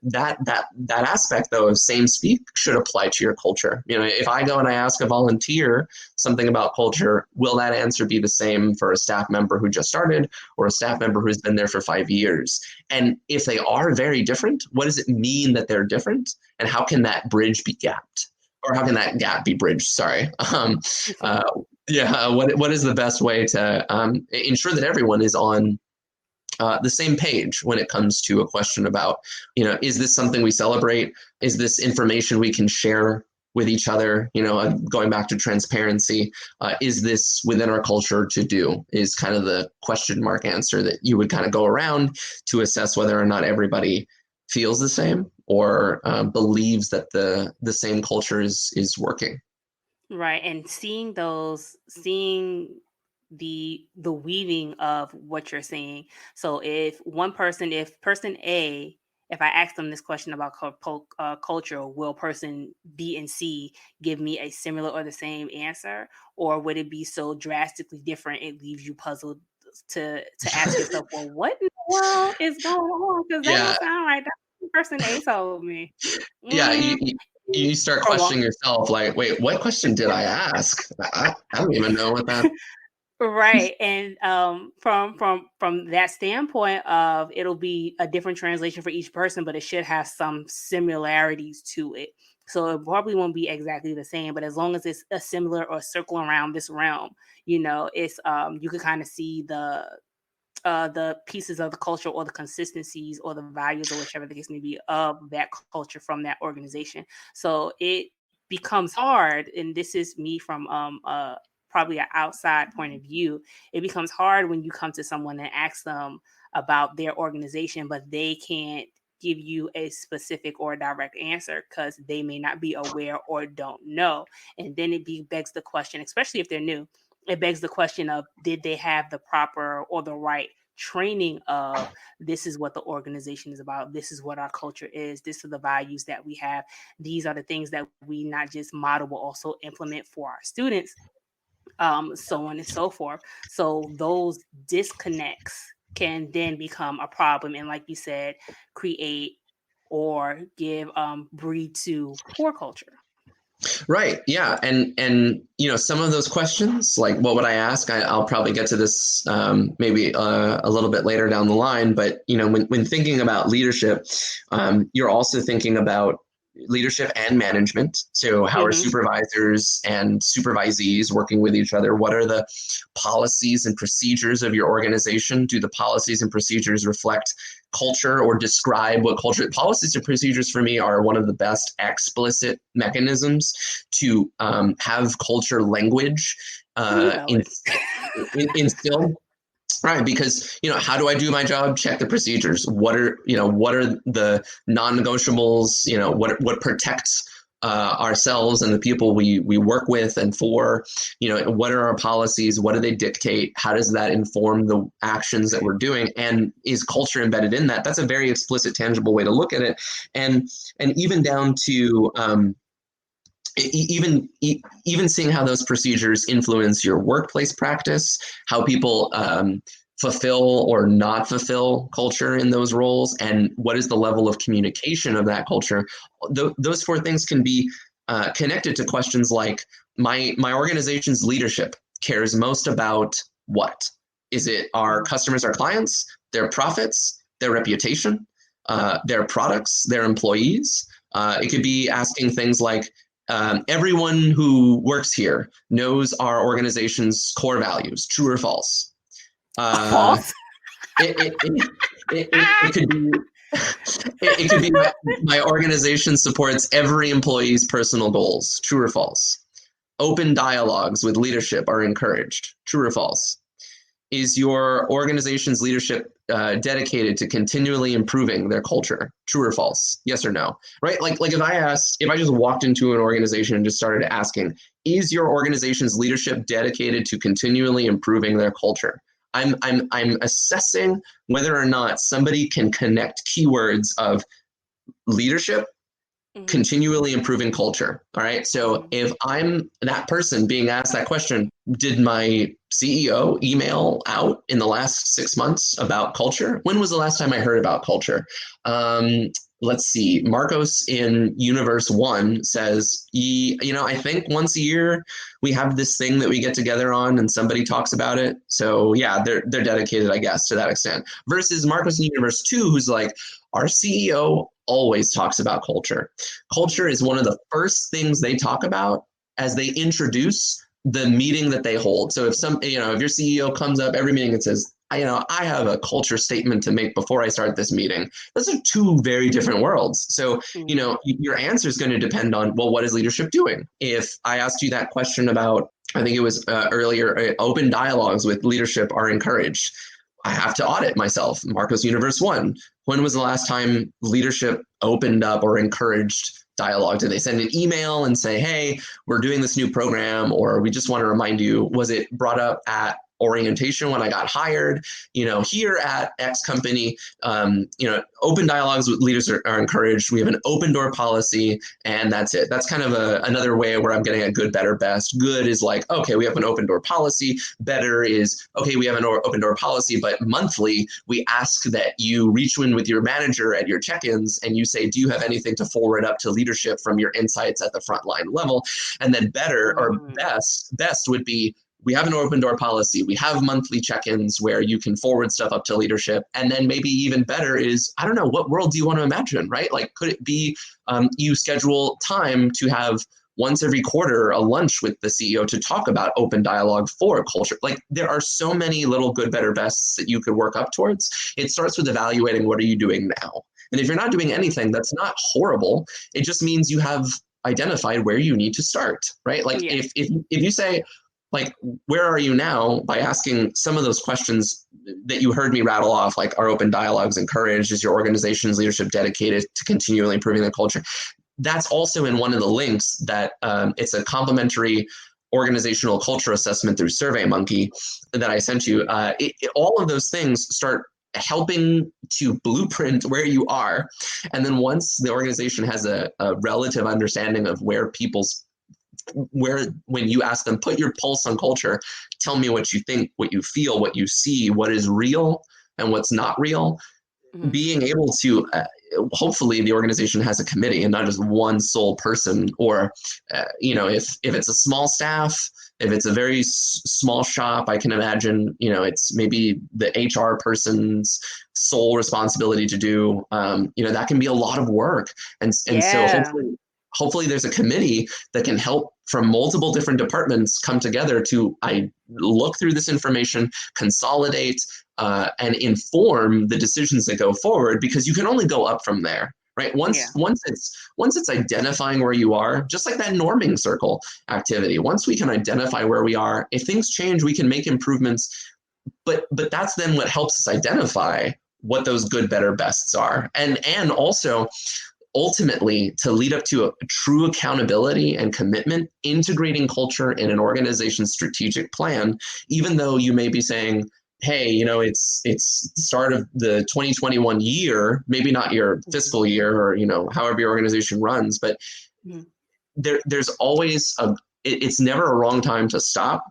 aspect though of same speak should apply to your culture. If I go and I ask a volunteer something about culture, will that answer be the same for a staff member who just started or a staff member who's been there for 5 years? And if they are very different, what does it mean that they're different? And how can that bridge be gapped? Or how can that gap be bridged? Sorry. What is the best way to ensure that everyone is on the same page when it comes to a question about, is this something we celebrate? Is this information we can share with each other? Going back to transparency, is this within our culture to do? Is kind of the question mark answer that you would kind of go around to assess whether or not everybody feels the same or believes that the same culture is working. Right. And seeing the weaving of what you're saying. So if person A, if I ask them this question about culture, will person B and C give me a similar or the same answer? Or would it be so drastically different it leaves you puzzled to ask yourself, well, what in the world is going on? Because that Yeah. don't sound right. That's what person A told me. Yeah. You start questioning yourself like, wait, what question did I ask? I don't even know what that. Right. And from that standpoint of it'll be a different translation for each person, but it should have some similarities to it. So it probably won't be exactly the same, but as long as it's a similar or circle around this realm, it's you can kind of see the pieces of the culture or the consistencies or the values or whichever the case may be of that culture from that organization. So it becomes hard, and this is me from probably an outside point of view. It becomes hard when you come to someone and ask them about their organization, but they can't give you a specific or direct answer because they may not be aware or don't know. And then begs the question, especially if they're new, it begs the question of, did they have the proper or the right training of, this is what the organization is about, this is what our culture is, this are the values that we have, these are the things that we not just model but also implement for our students, so on and so forth. So those disconnects can then become a problem, and like you said, create or give breed to poor culture. Right. Yeah. And some of those questions, like what would I ask? I'll probably get to this maybe a little bit later down the line. But when thinking about leadership, you're also thinking about leadership and management. So how are supervisors and supervisees working with each other? What are the policies and procedures of your organization? Do the policies and procedures reflect culture or describe what culture? Policies and procedures for me are one of the best explicit mechanisms to have culture language instilled. Right, because how do I do my job? Check the procedures. What are the non-negotiables? What protects ourselves and the people we work with and for? What are our policies? What do they dictate? How does that inform the actions that we're doing? And is culture embedded in that? That's a very explicit, tangible way to look at it. And even down to even seeing how those procedures influence your workplace practice, how people fulfill or not fulfill culture in those roles, and what is the level of communication of that culture. Those four things can be connected to questions like, my organization's leadership cares most about what? Is it our customers, our clients, their profits, their reputation, their products, their employees? It could be asking things like, everyone who works here knows our organization's core values, true or false? False. It could be it could be my organization supports every employee's personal goals, true or false? Open dialogues with leadership are encouraged, true or false? Is your organization's leadership dedicated to continually improving their culture? True or false? Yes or no? Right? Like if I just walked into an organization and just started asking, is your organization's leadership dedicated to continually improving their culture? I'm assessing whether or not somebody can connect keywords of leadership, Mm-hmm. continually improving culture. All right. So Mm-hmm. if I'm that person being asked that question, did my CEO email out in the last 6 months about culture? When was the last time I heard about culture? Um, let's see. Marcos in Universe One says, I think once a year we have this thing that we get together on and somebody talks about it. So yeah, they're dedicated, I guess, to that extent. Versus Marcos in Universe Two, who's like, our CEO always talks about culture. Culture is one of the first things they talk about as they introduce the meeting that they hold. So if your CEO comes up every meeting and says, I have a culture statement to make before I start this meeting. Those are two very different worlds. So, Mm-hmm. your answer is going to depend on, well, what is leadership doing? If I asked you that question about, I think it was earlier, open dialogues with leadership are encouraged. I have to audit myself. Marcos Universe One. When was the last time leadership opened up or encouraged dialogue? Did they send an email and say, hey, we're doing this new program, or we just want to remind you? Was it brought up at orientation when I got hired? Here at X company, open dialogues with leaders are encouraged. We have an open door policy, and that's it. That's kind of another way where I'm getting a good, better, best. Good is like, okay, we have an open door policy. Better is, okay, we have an open door policy, but monthly we ask that you reach in with your manager at your check-ins and you say, do you have anything to forward up to leadership from your insights at the frontline level? And then better or Mm-hmm. best would be, we have an open door policy. We have monthly check-ins where you can forward stuff up to leadership. And then maybe even better is, I don't know, what world do you want to imagine, right? Like, could it be you schedule time to have once every quarter a lunch with the CEO to talk about open dialogue for culture? Like, there are so many little good, better, bests that you could work up towards. It starts with evaluating, what are you doing now? And if you're not doing anything, that's not horrible. It just means you have identified where you need to start, right? Like, Yeah. if you say, like, where are you now, by asking some of those questions that you heard me rattle off, like, are open dialogues encouraged? Is your organization's leadership dedicated to continually improving the culture? That's also in one of the links that it's a complimentary organizational culture assessment through SurveyMonkey that I sent you. All of those things start helping to blueprint where you are. And then once the organization has a relative understanding of when you ask them, put your pulse on culture, tell me what you think, what you feel, what you see, what is real and what's not real, Mm-hmm. being able to hopefully the organization has a committee and not just one sole person, or if it's a small staff, if it's a very small shop, I can imagine it's maybe the HR person's sole responsibility to do. That can be a lot of work, and so Yeah. hopefully there's a committee that can help from multiple different departments come together to look through this information, consolidate, and inform the decisions that go forward, because you can only go up from there, right? Yeah. Once it's identifying where you are, just like that norming circle activity, once we can identify where we are, if things change, we can make improvements. But that's then what helps us identify what those good, better, bests are, and also ultimately to lead up to a true accountability and commitment, integrating culture in an organization's strategic plan, even though you may be saying, hey, it's the start of the 2021 year, maybe not your Mm-hmm. fiscal year, or however your organization runs, but Mm-hmm. there's always it's never a wrong time to stop.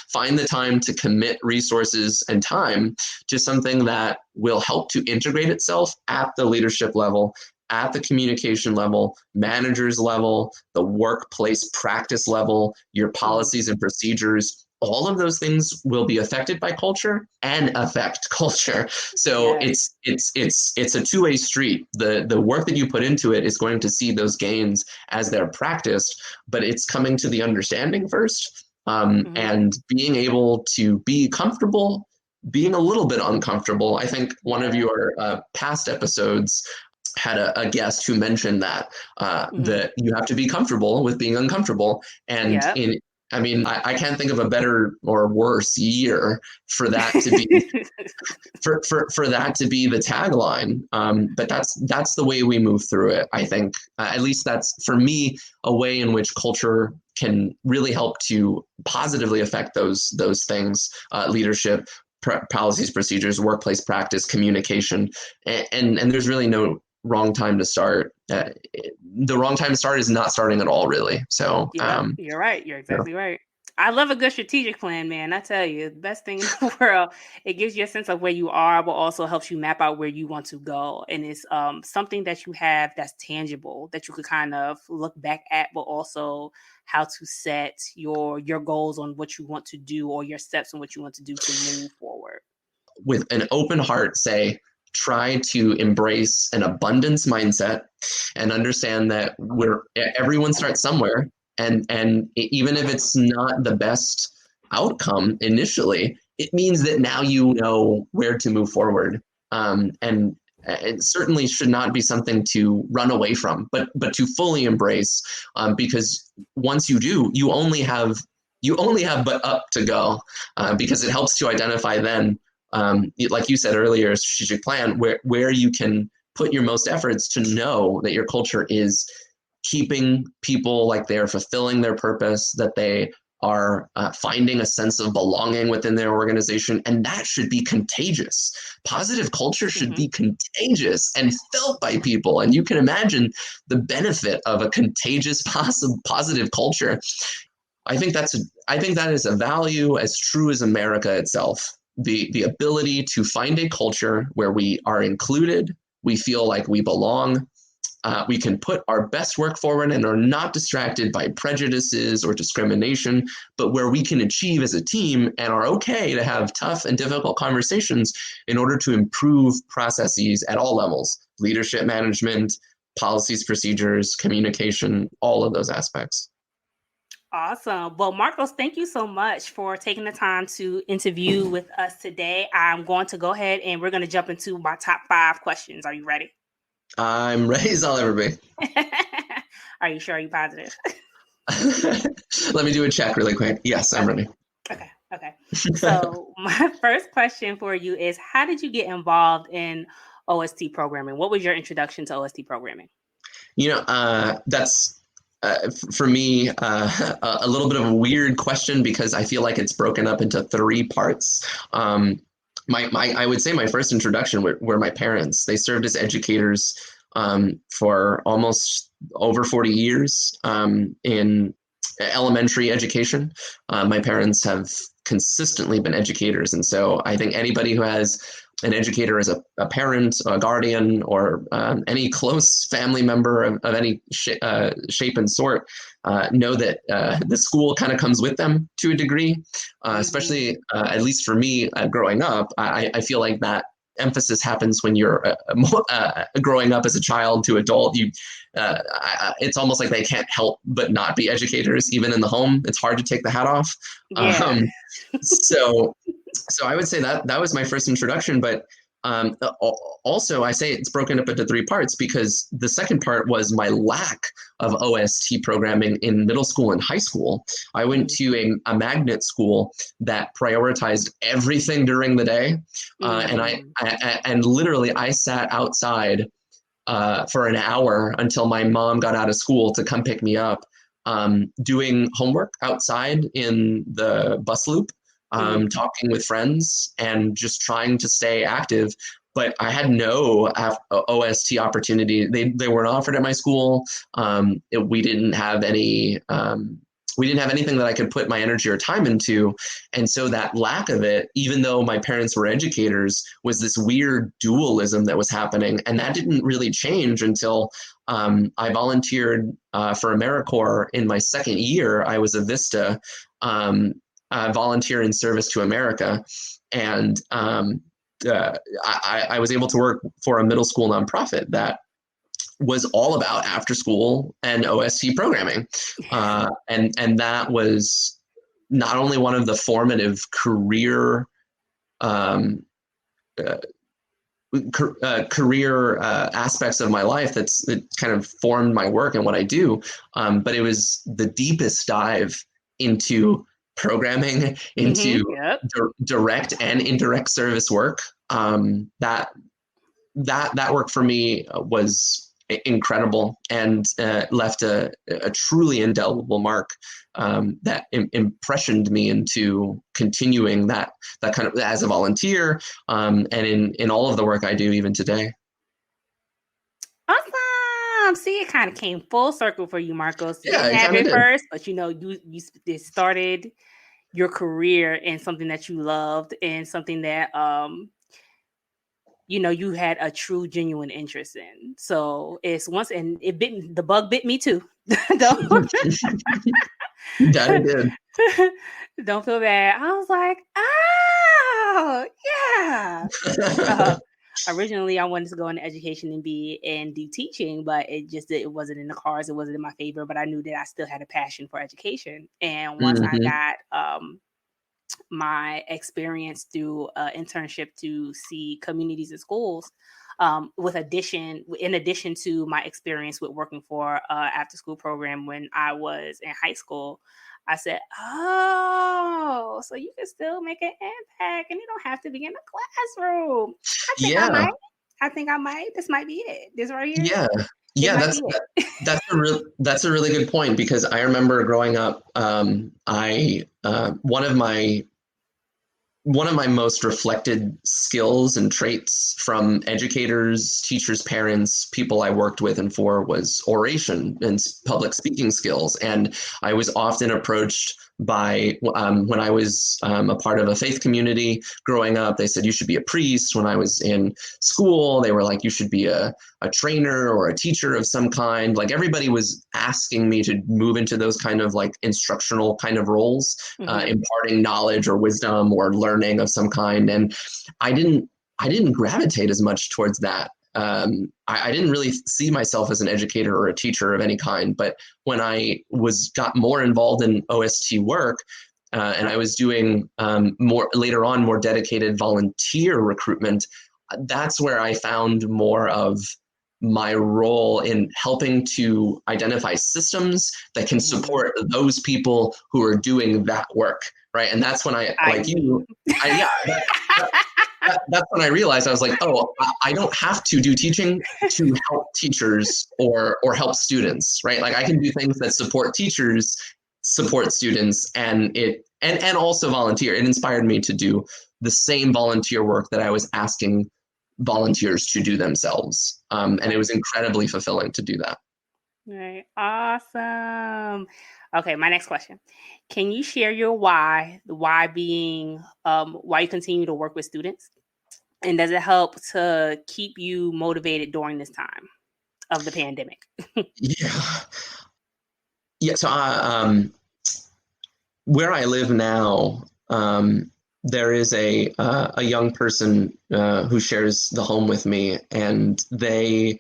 Find the time to commit resources and time to something that will help to integrate itself at the leadership level, at the communication level, managers level, the workplace practice level, your Mm-hmm. policies and procedures. All of those things will be affected by culture and affect culture. So Yeah. it's a two-way street. The work that you put into it is going to see those gains as they're practiced, but it's coming to the understanding first, Mm-hmm. and being able to be comfortable being a little bit uncomfortable. I think one of Yeah. your past episodes had a guest who mentioned Mm-hmm. that you have to be comfortable with being uncomfortable. And Yep. I can't think of a better or worse year for that to be for that to be the tagline. But that's the way we move through it. I think at least that's for me a way in which culture can really help to positively affect those things, leadership, policies, procedures, workplace practice, communication, and there's really no wrong time to start. The wrong time to start is not starting at all, really. So, Yep, you're right. You're yeah. exactly right. I love a good strategic plan, man. I tell you, the best thing in the world. It gives you a sense of where you are, but also helps you map out where you want to go. And it's something that you have that's tangible that you could kind of look back at, but also how to set your goals on what you want to do or your steps on what you want to do to move forward. With an open heart, say, try to embrace an abundance mindset and understand that everyone starts somewhere, and even if it's not the best outcome initially, it means that now you know where to move forward. And it certainly should not be something to run away from, but to fully embrace, because once you do, you only have but up to go, because it helps to identify then, like you said earlier, a strategic plan where you can put your most efforts to know that your culture is keeping people like they're fulfilling their purpose, that they are finding a sense of belonging within their organization, and that should be contagious. Positive culture should Mm-hmm. be contagious and felt by people, and you can imagine the benefit of a contagious, positive culture. I think that is a value as true as America itself. The ability to find a culture where we are included, we feel like we belong, we can put our best work forward and are not distracted by prejudices or discrimination, but where we can achieve as a team and are okay to have tough and difficult conversations in order to improve processes at all levels: leadership, management, policies, procedures, communication, all of those aspects. Awesome. Well, Marcos, thank you so much for taking the time to interview with us today. I'm going to go ahead and we're going to jump into my top 5 questions. Are you ready? I'm ready as I'll ever be. Are you sure? Are you positive? Let me do a check really quick. Yes, I'm Okay. ready. Okay. Okay. So, my first question for you is, how did you get involved in OST programming? What was your introduction to OST programming? That's for me a little bit of a weird question because I feel like it's broken up into 3 parts. I would say my first introduction were my parents. They served as educators for almost over 40 years in elementary education. My parents have consistently been educators, and so I think anybody who has an educator as a parent, a guardian, or any close family member of any shape and sort know that the school kind of comes with them to a degree, Mm-hmm. especially at least for me growing up. I feel like that emphasis happens when you're growing up as a child to adult. It's almost like they can't help but not be educators, even in the home. It's hard to take the hat off. Yeah. Um, so so I would say that was my first introduction, but um, also I say it's broken up into 3 parts because the second part was my lack of OST programming in middle school and high school. I went to a magnet school that prioritized everything during the day, and Mm-hmm. and literally I sat outside for an hour until my mom got out of school to come pick me up, doing homework outside in the bus loop, Mm-hmm. talking with friends, and just trying to stay active. But I had no OST opportunity. They weren't offered at my school. We didn't have any. We didn't have anything that I could put my energy or time into. And so that lack of it, even though my parents were educators, was this weird dualism that was happening. And that didn't really change until I volunteered for AmeriCorps in my second year. I was a Vista volunteer in service to America. And I was able to work for a middle school nonprofit that was all about after school and OST programming. And that was not only one of the formative um, uh, career aspects of my life that kind of formed my work and what I do, but it was the deepest dive into programming, into Mm-hmm. Yep. direct and indirect service work. That work for me was incredible and left a truly indelible mark that impressioned me into continuing that kind of as a volunteer and in all of the work I do even today. Awesome. See, it kind of came full circle for you, Marcos. You Yeah, didn't it have kind of it did. first, but you started your career in something that you loved and something that you had a true genuine interest in. So it's once and the bug bit me too. don't That it did. don't feel bad. I was like, oh yeah. Uh, Originally I wanted to go into education and do teaching, but it wasn't in the cards. It wasn't in my favor, but I knew that I still had a passion for education. And once I Hmm. got my experience through internship to see communities and schools, in addition to my experience with working for after school program when I was in high school, I said, oh, so you can still make an impact and you don't have to be in the classroom. I think I Yeah, might. I think I might. This might be it. This right here, yeah, it yeah. might be it. That's a really good point because I remember growing up. I one of my most reflected skills and traits from educators, teachers, parents, people I worked with and for was oration and public speaking skills. And I was often approached by, when I was a part of a faith community growing up, they said, you should be a priest. When I was in school, they were like, you should be a trainer or a teacher of some kind. Like everybody was asking me to move into those kind of like instructional kind of roles, Hmm. imparting knowledge or wisdom or learning of some kind. And I didn't I didn't gravitate as much towards that. I didn't really see myself as an educator or a teacher of any kind. But when I got more involved in OST work, and I was doing more later on more dedicated volunteer recruitment, that's where I found more of my role in helping to identify systems that can Hmm. support those people who are doing that work, right? And that's when I, I like knew. you, yeah, that, that's when I realized I was like, oh, I don't have to do teaching to help teachers or help students, right? Like I can do things that support teachers, support students, and also volunteer. It inspired me to do the same volunteer work that I was asking volunteers to do themselves. And it was incredibly fulfilling to do that. Right. Awesome. Okay, my next question. Can you share your why? The why being why you continue to work with students? And does it help to keep you motivated during this time of the pandemic? Yeah. Yeah. So where I live now, there is a young person who shares the home with me, and they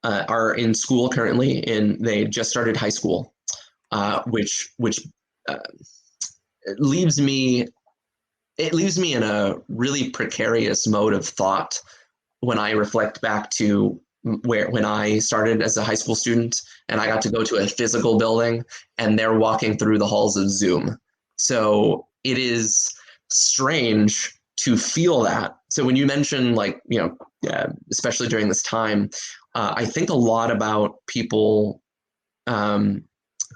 are in school currently, and they just started high school, which uh, leaves me it leaves me in a really precarious mode of thought when I reflect back to when I started as a high school student and I got to go to a physical building and they're walking through the halls of Zoom. So it is strange to feel that. So when you mention like, especially during this time, I think a lot about people um,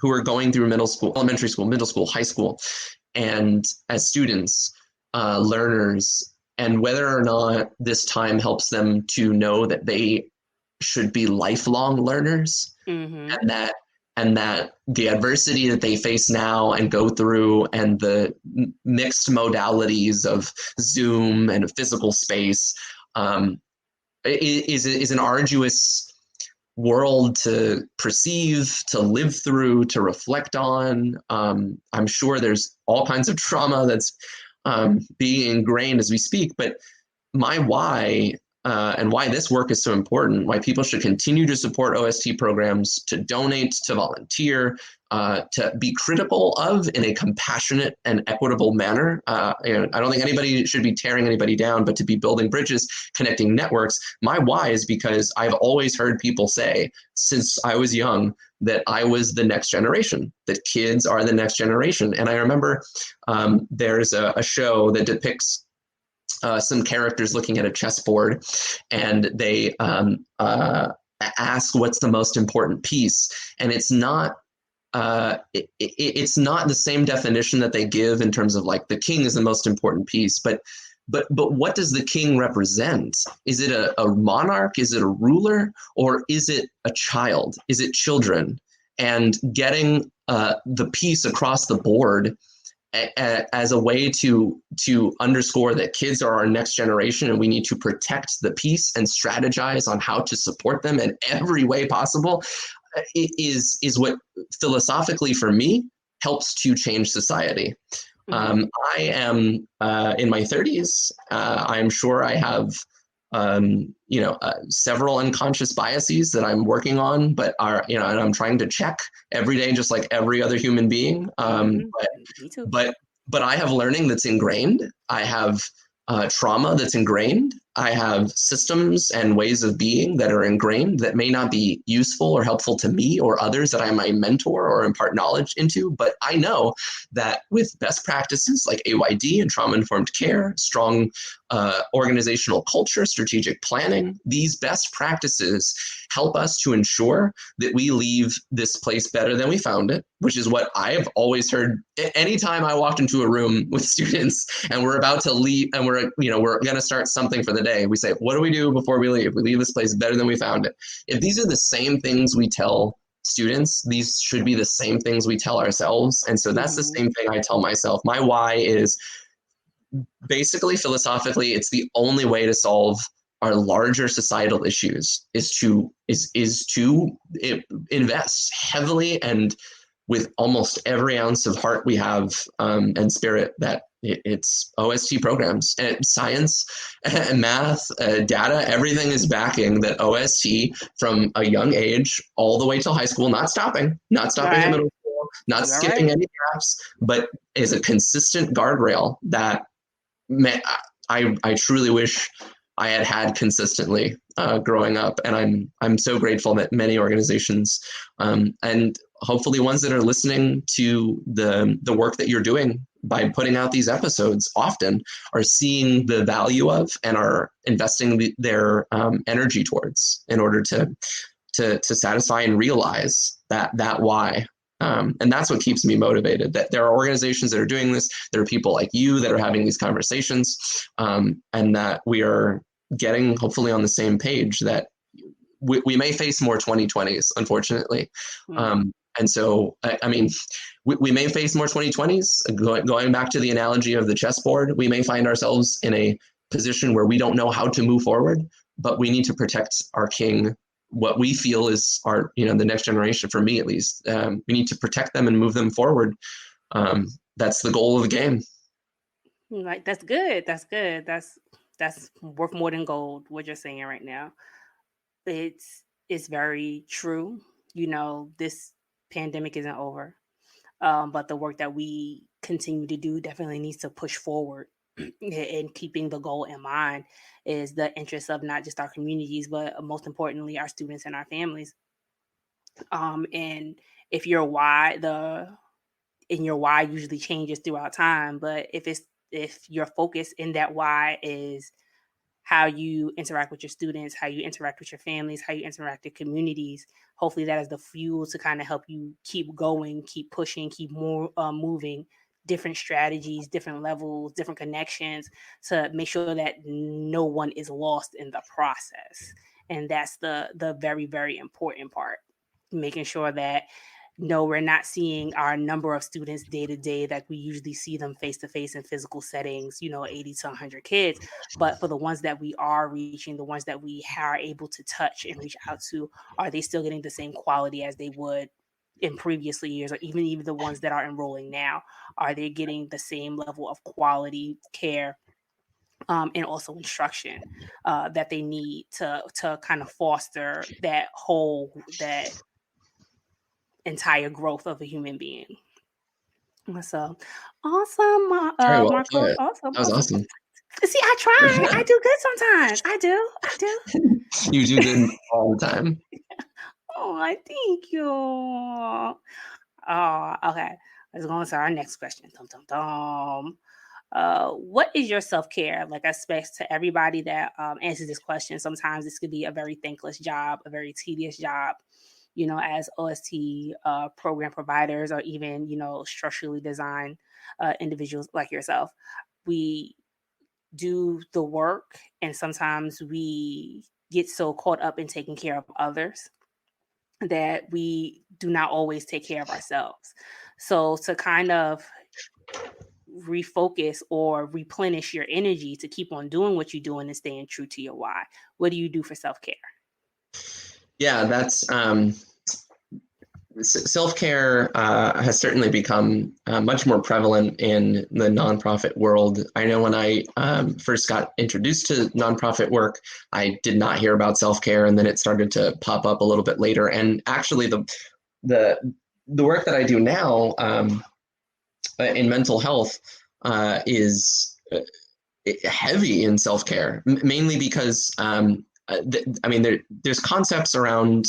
who are going through middle school, elementary school, middle school, high school, and as students, learners, and whether or not this time helps them to know that they should be lifelong learners, Mm-hmm. and that the adversity that they face now and go through and the mixed modalities of Zoom and a physical space um, is an arduous world to perceive, to live through, to reflect on. I'm sure there's all kinds of trauma that's being ingrained as we speak, but my why and why this work is so important, why people should continue to support OST programs, to donate, to volunteer, to be critical of in a compassionate and equitable manner. I don't think anybody should be tearing anybody down, but to be building bridges, connecting networks. My why is because I've always heard people say since I was young that I was the next generation, that kids are the next generation. And I remember there's a show that depicts some characters looking at a chessboard, and they ask what's the most important piece, and it's not it's not the same definition that they give in terms of like the king is the most important piece, but what does the king represent? Is it a monarch? Is it a ruler? Or is it a child? Is it children? And getting the piece across the board as a way to underscore that kids are our next generation and we need to protect the peace and strategize on how to support them in every way possible is what philosophically for me helps to change society. I am in my 30s. I'm sure I have several unconscious biases that I'm working on, but and I'm trying to check every day, just like every other human being. Me too. But I have learning that's ingrained. I have trauma that's ingrained. I have systems and ways of being that are ingrained that may not be useful or helpful to me or others that I might mentor or impart knowledge into. But I know that with best practices like AYD and trauma-informed care, strong organizational culture, strategic planning, these best practices help us to ensure that we leave this place better than we found it, which is what I've always heard. Anytime I walked into a room with students and we're about to leave and we're going to start something for the day, we say, what do we do before we leave? We leave this place better than we found it. If these are the same things we tell students, these should be the same things we tell ourselves. And so that's the same thing I tell myself. My why is basically philosophically, it's the only way to solve our larger societal issues is to invest heavily and with almost every ounce of heart we have and spirit that it's OST programs and science and math, data, everything is backing that OST from a young age all the way till high school, not stopping at middle school, not skipping any gaps, but is a consistent guardrail that I truly wish I had consistently growing up, and I'm so grateful that many organizations and hopefully ones that are listening to the work that you're doing by putting out these episodes often are seeing the value of and are investing their energy towards in order to satisfy and realize that why. And that's what keeps me motivated, that there are organizations that are doing this. There are people like you that are having these conversations, and that we are getting hopefully on the same page, that we may face more 2020s, unfortunately. And so, I mean, we may face more 2020s. Going back to the analogy of the chessboard, we may find ourselves in a position where we don't know how to move forward, but we need to protect our king, what we feel is our, the next generation, for me at least. We need to protect them and move them forward. That's the goal of the game. Like, that's good. That's good. That's worth more than gold, what you're saying right now. It's very true. This pandemic isn't over. But the work that we continue to do definitely needs to push forward. And keeping the goal in mind is the interest of not just our communities, but most importantly, our students and our families. And if your why, your why usually changes throughout time, but if your focus in that why is how you interact with your students, how you interact with your families, how you interact with communities, hopefully that is the fuel to kind of help you keep going, keep pushing, keep more moving, different strategies, different levels, different connections, to make sure that no one is lost in the process. And that's the very, very important part, making sure that no, we're not seeing our number of students day to day that we usually see them face to face in physical settings, 80 to 100 kids. But for the ones that we are reaching, the ones that we are able to touch and reach out to, are they still getting the same quality as they would in previous years, or even the ones that are enrolling now? Are they getting the same level of quality care and also instruction that they need to kind of foster that entire growth of a human being? So awesome, Very well Marco. put. Awesome, That was awesome. See, I try. I do good sometimes. I do. You do good all the time. Oh, I thank you. Oh, okay. Let's go on to our next question. What is your self care? Like, I expect to everybody that answers this question, sometimes this could be a very thankless job, a very tedious job. As OST program providers, or even structurally designed individuals like yourself, we do the work, and sometimes we get so caught up in taking care of others that we do not always take care of ourselves. So to kind of refocus or replenish your energy to keep on doing what you're doing and staying true to your why, what do you do for self-care? Yeah, that's self-care has certainly become much more prevalent in the nonprofit world. I know when I first got introduced to nonprofit work, I did not hear about self-care, and then it started to pop up a little bit later. And actually, the the work that I do now in mental health is heavy in self-care, mainly because there's concepts around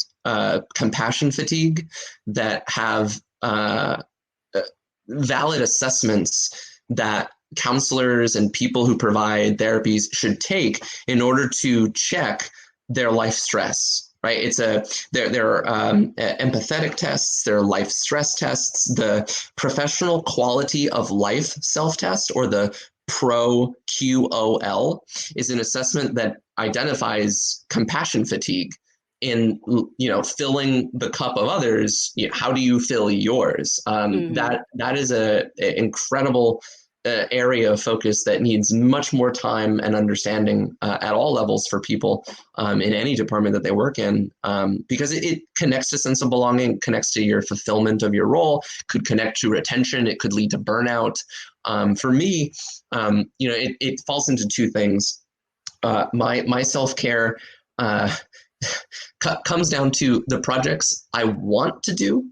compassion fatigue that have valid assessments that counselors and people who provide therapies should take in order to check their life stress. Right? There are empathetic tests, there are life stress tests, the professional quality of life self-test, or the ProQOL, is an assessment that identifies compassion fatigue in filling the cup of others. How do you fill yours? Mm-hmm. That is a incredible area of focus that needs much more time and understanding at all levels for people in any department that they work in, because it connects to sense of belonging, connects to your fulfillment of your role, could connect to retention, it could lead to burnout. For me, it falls into two things. My self-care comes down to the projects I want to do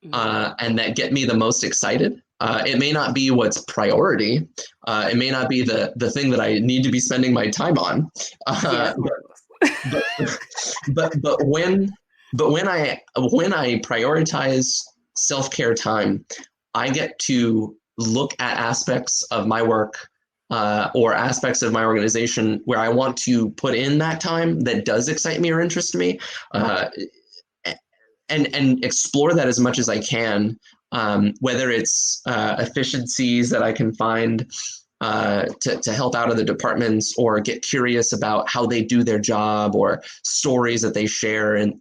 Mm-hmm. and that get me the most excited. It may not be what's priority. It may not be the thing that I need to be spending my time on. Yes, Uh, of but, course. but when I prioritize self-care time, I get to look at aspects of my work or aspects of my organization where I want to put in that time that does excite me or interest me, uh, and explore that as much as I can. Whether it's efficiencies that I can find to help out of the departments, or get curious about how they do their job, or stories that they share in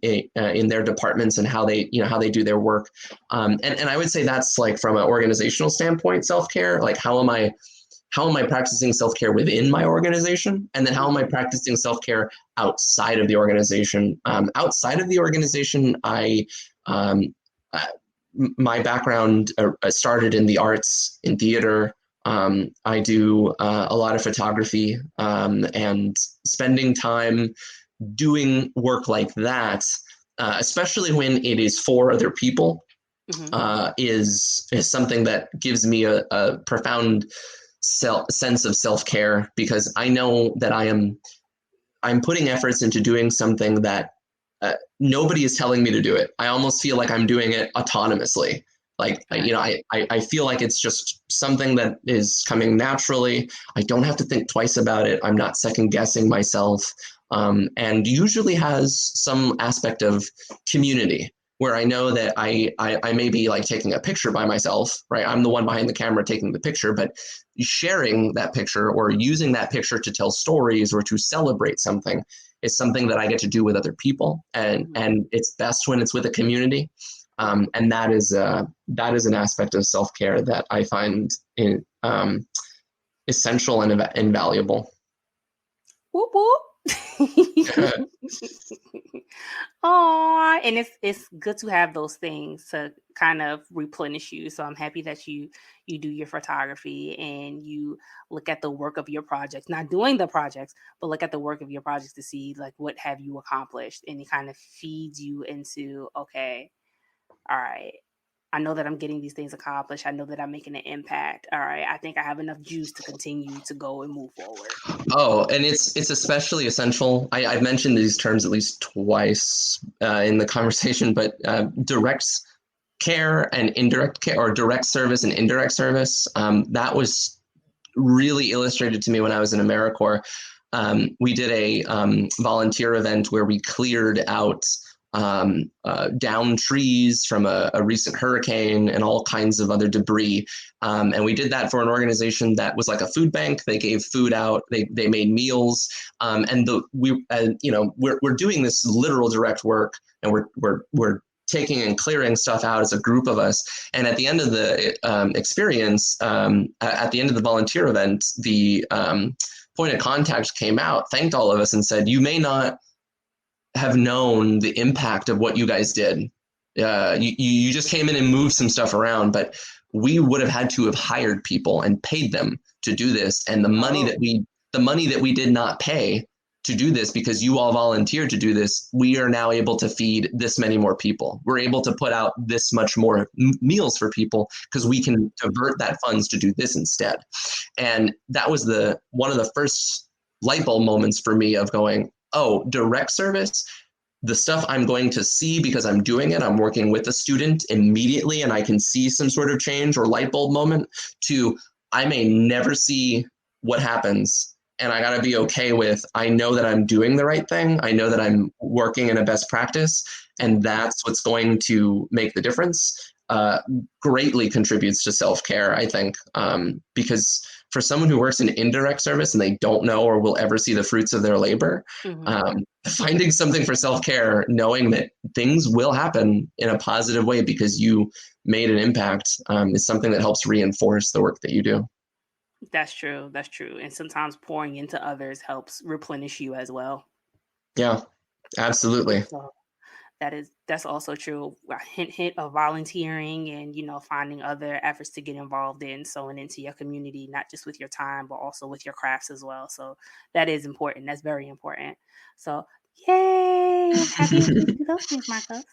their departments, and how they do their work. And I would say that's, like, from an organizational standpoint, self-care. Like, how am I practicing self-care within my organization? And then how am I practicing self-care outside of the organization? Outside of the organization, um, uh, my background started in the arts, in theater. I do a lot of photography, and spending time doing work like that, especially when it is for other people, Mm-hmm. is something that gives me a profound sense of self-care, because I know that I'm putting efforts into doing something that nobody is telling me to do it. I almost feel like I'm doing it autonomously. Like, Right. I feel like it's just something that is coming naturally. I don't have to think twice about it. I'm not second guessing myself. And usually has some aspect of community, where I know that I may be, like, taking a picture by myself, right? I'm the one behind the camera taking the picture, but sharing that picture or using that picture to tell stories or to celebrate something is something that I get to do with other people, and Mm-hmm. and it's best when it's with a community. And that is an aspect of self-care that I find essential and invaluable. Whoop whoop. Aw, and it's good to have those things to kind of replenish you. So I'm happy that you do your photography and you look at the work of your projects, not doing the projects, but look at the work of your projects to see, like, what have you accomplished, and it kind of feeds you into, okay, all right, I know that I'm getting these things accomplished. I know that I'm making an impact. All right, I think I have enough juice to continue to go and move forward. Oh, and it's especially essential. I've mentioned these terms at least twice in the conversation, but direct care and indirect care, or direct service and indirect service, that was really illustrated to me when I was in AmeriCorps. We did a volunteer event where we cleared out downed trees from a recent hurricane and all kinds of other debris. And we did that for an organization that was like a food bank. They gave food out. They made meals. And we're doing this literal direct work, and we're taking and clearing stuff out as a group of us. And at the end of the experience, at the end of the volunteer event, the point of contact came out, thanked all of us, and said, "You may not have known the impact of what you guys did. You just came in and moved some stuff around, but we would have had to have hired people and paid them to do this. And the money that we did not pay to do this, because you all volunteered to do this, we are now able to feed this many more people. We're able to put out this much more meals for people because we can divert that funds to do this instead." And that was one of the first light bulb moments for me of going, oh, direct service, the stuff I'm going to see because I'm doing it, I'm working with the student immediately and I can see some sort of change or light bulb moment, to I may never see what happens. And I got to be okay with, I know that I'm doing the right thing. I know that I'm working in a best practice, and that's what's going to make the difference. Greatly contributes to self-care, I think, because for someone who works in indirect service and they don't know or will ever see the fruits of their labor, finding something for self-care, knowing that things will happen in a positive way because you made an impact, is something that helps reinforce the work that you do. That's true. That's true. And sometimes pouring into others helps replenish you as well. Yeah, absolutely. So that's also true. Hint of volunteering and, finding other efforts to get involved in, sewing into your community, not just with your time, but also with your crafts as well. So that is important. That's very important. So yay. Happy to do those things, Marcos.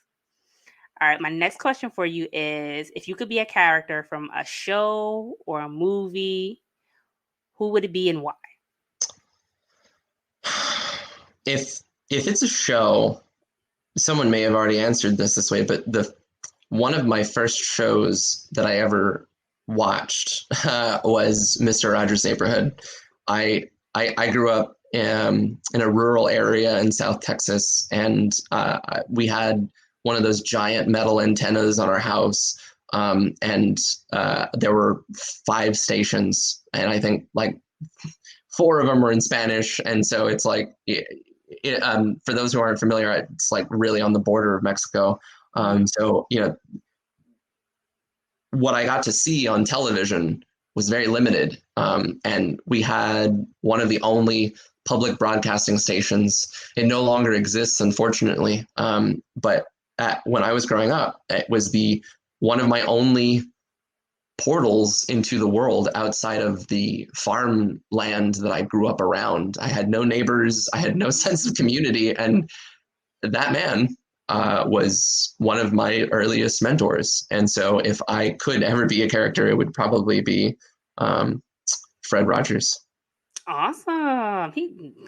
All right. My next question for you is, if you could be a character from a show or a movie, who would it be and why? If it's a show, someone may have already answered this way, but one of my first shows that I ever watched was Mr. Rogers' Neighborhood. I grew up in a rural area in South Texas, and we had one of those giant metal antennas on our house, and there were 5 stations, and I think like 4 of them were in Spanish, and so it's like, for those who aren't familiar, it's like really on the border of Mexico. So, what I got to see on television was very limited. And we had one of the only public broadcasting stations. It no longer exists, unfortunately. But when I was growing up, it was one of my only portals into the world outside of the farmland that I grew up around. I had no neighbors. I had no sense of community. And that man was one of my earliest mentors. And so if I could ever be a character, it would probably be Fred Rogers. Awesome.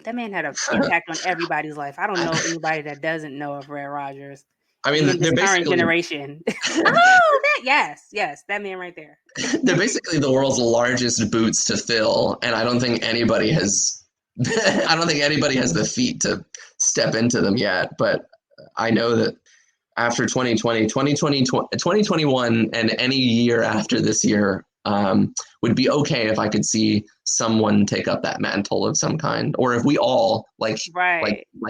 That man had an impact on everybody's life. I don't know anybody that doesn't know of Fred Rogers. I mean, even this current generation. Yes, that man right there. They're basically the world's largest boots to fill, and I don't think anybody has the feet to step into them yet. But I know that after 2020, 2021, and any year after this year would be okay if I could see someone take up that mantle of some kind, or if we all, like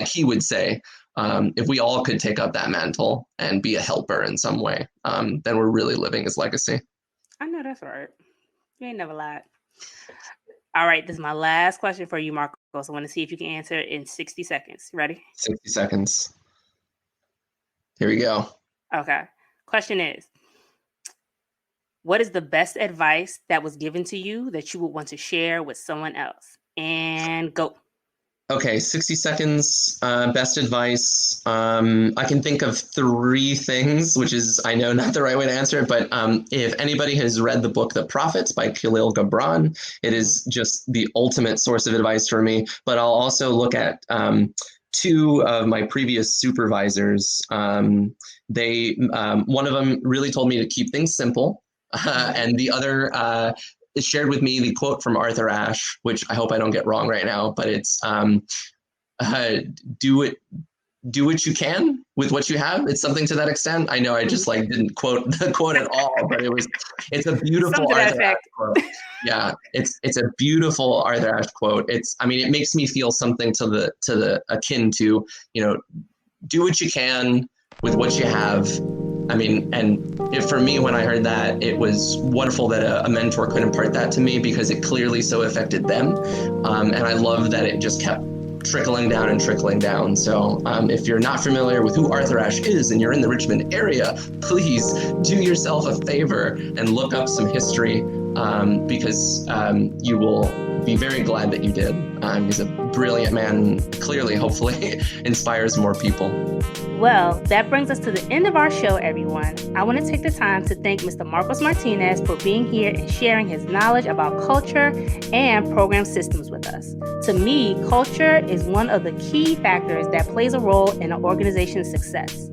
he would say, if we all could take up that mantle and be a helper in some way, then we're really living his legacy. I know that's right. You ain't never lied. All right, this is my last question for you, Marcos. I want to see if you can answer it in 60 seconds. Ready? 60 seconds. Here we go. Okay. Question is, what is the best advice that was given to you that you would want to share with someone else? And go. Okay, 60 seconds. Best advice. I can think of 3 things, which is, I know, not the right way to answer it, but if anybody has read the book The Prophets by Khalil Gibran, it is just the ultimate source of advice for me. But I'll also look at 2 of my previous supervisors. One of them really told me to keep things simple, and the other shared with me the quote from Arthur Ashe, which I hope I don't get wrong right now, but it's do what you can with what you have. It's something to that extent. I know I just like didn't quote the quote at all, but it's a beautiful Arthur Ashe quote. Yeah, it's a beautiful Arthur Ashe quote. It makes me feel something to the akin to, do what you can with what you have. For me, when I heard that, it was wonderful that a mentor could impart that to me, because it clearly so affected them. And I love that it just kept trickling down and trickling down. So if you're not familiar with who Arthur Ashe is and you're in the Richmond area, please do yourself a favor and look up some history, because you will be very glad that you did. He's a brilliant man, clearly, hopefully, inspires more people. Well, that brings us to the end of our show, everyone. I want to take the time to thank Mr. Marcos Martinez for being here and sharing his knowledge about culture and program systems with us. To me, culture is one of the key factors that plays a role in an organization's success.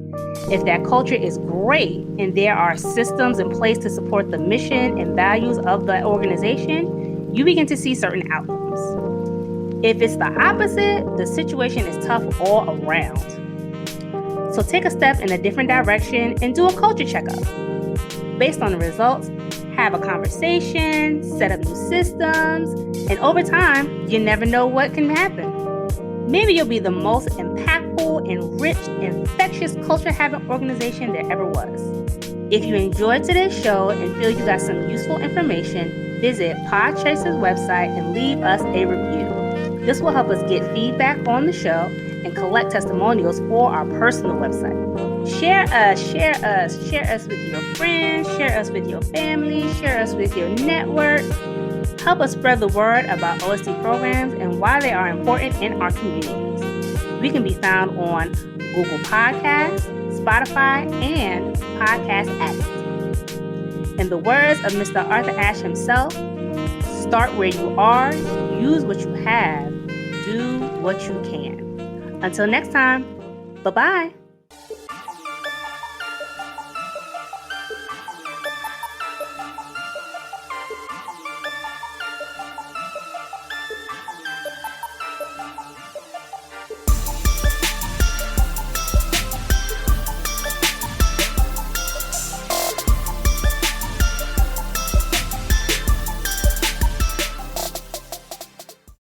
If that culture is great and there are systems in place to support the mission and values of the organization, you begin to see certain outcomes. If it's the opposite, the situation is tough all around. So take a step in a different direction and do a culture checkup. Based on the results, have a conversation, set up new systems, and over time, you never know what can happen. Maybe you'll be the most impactful, enriched, infectious culture-having organization there ever was. If you enjoyed today's show and feel you got some useful information, visit Podchaser's website and leave us a review. This will help us get feedback on the show and collect testimonials for our personal website. Share us with your friends, share us with your family, share us with your network. Help us spread the word about OSD programs and why they are important in our communities. We can be found on Google Podcasts, Spotify, and Podcast Addict. In the words of Mr. Arthur Ashe himself, start where you are, use what you have, do what you can. Until next time, bye-bye.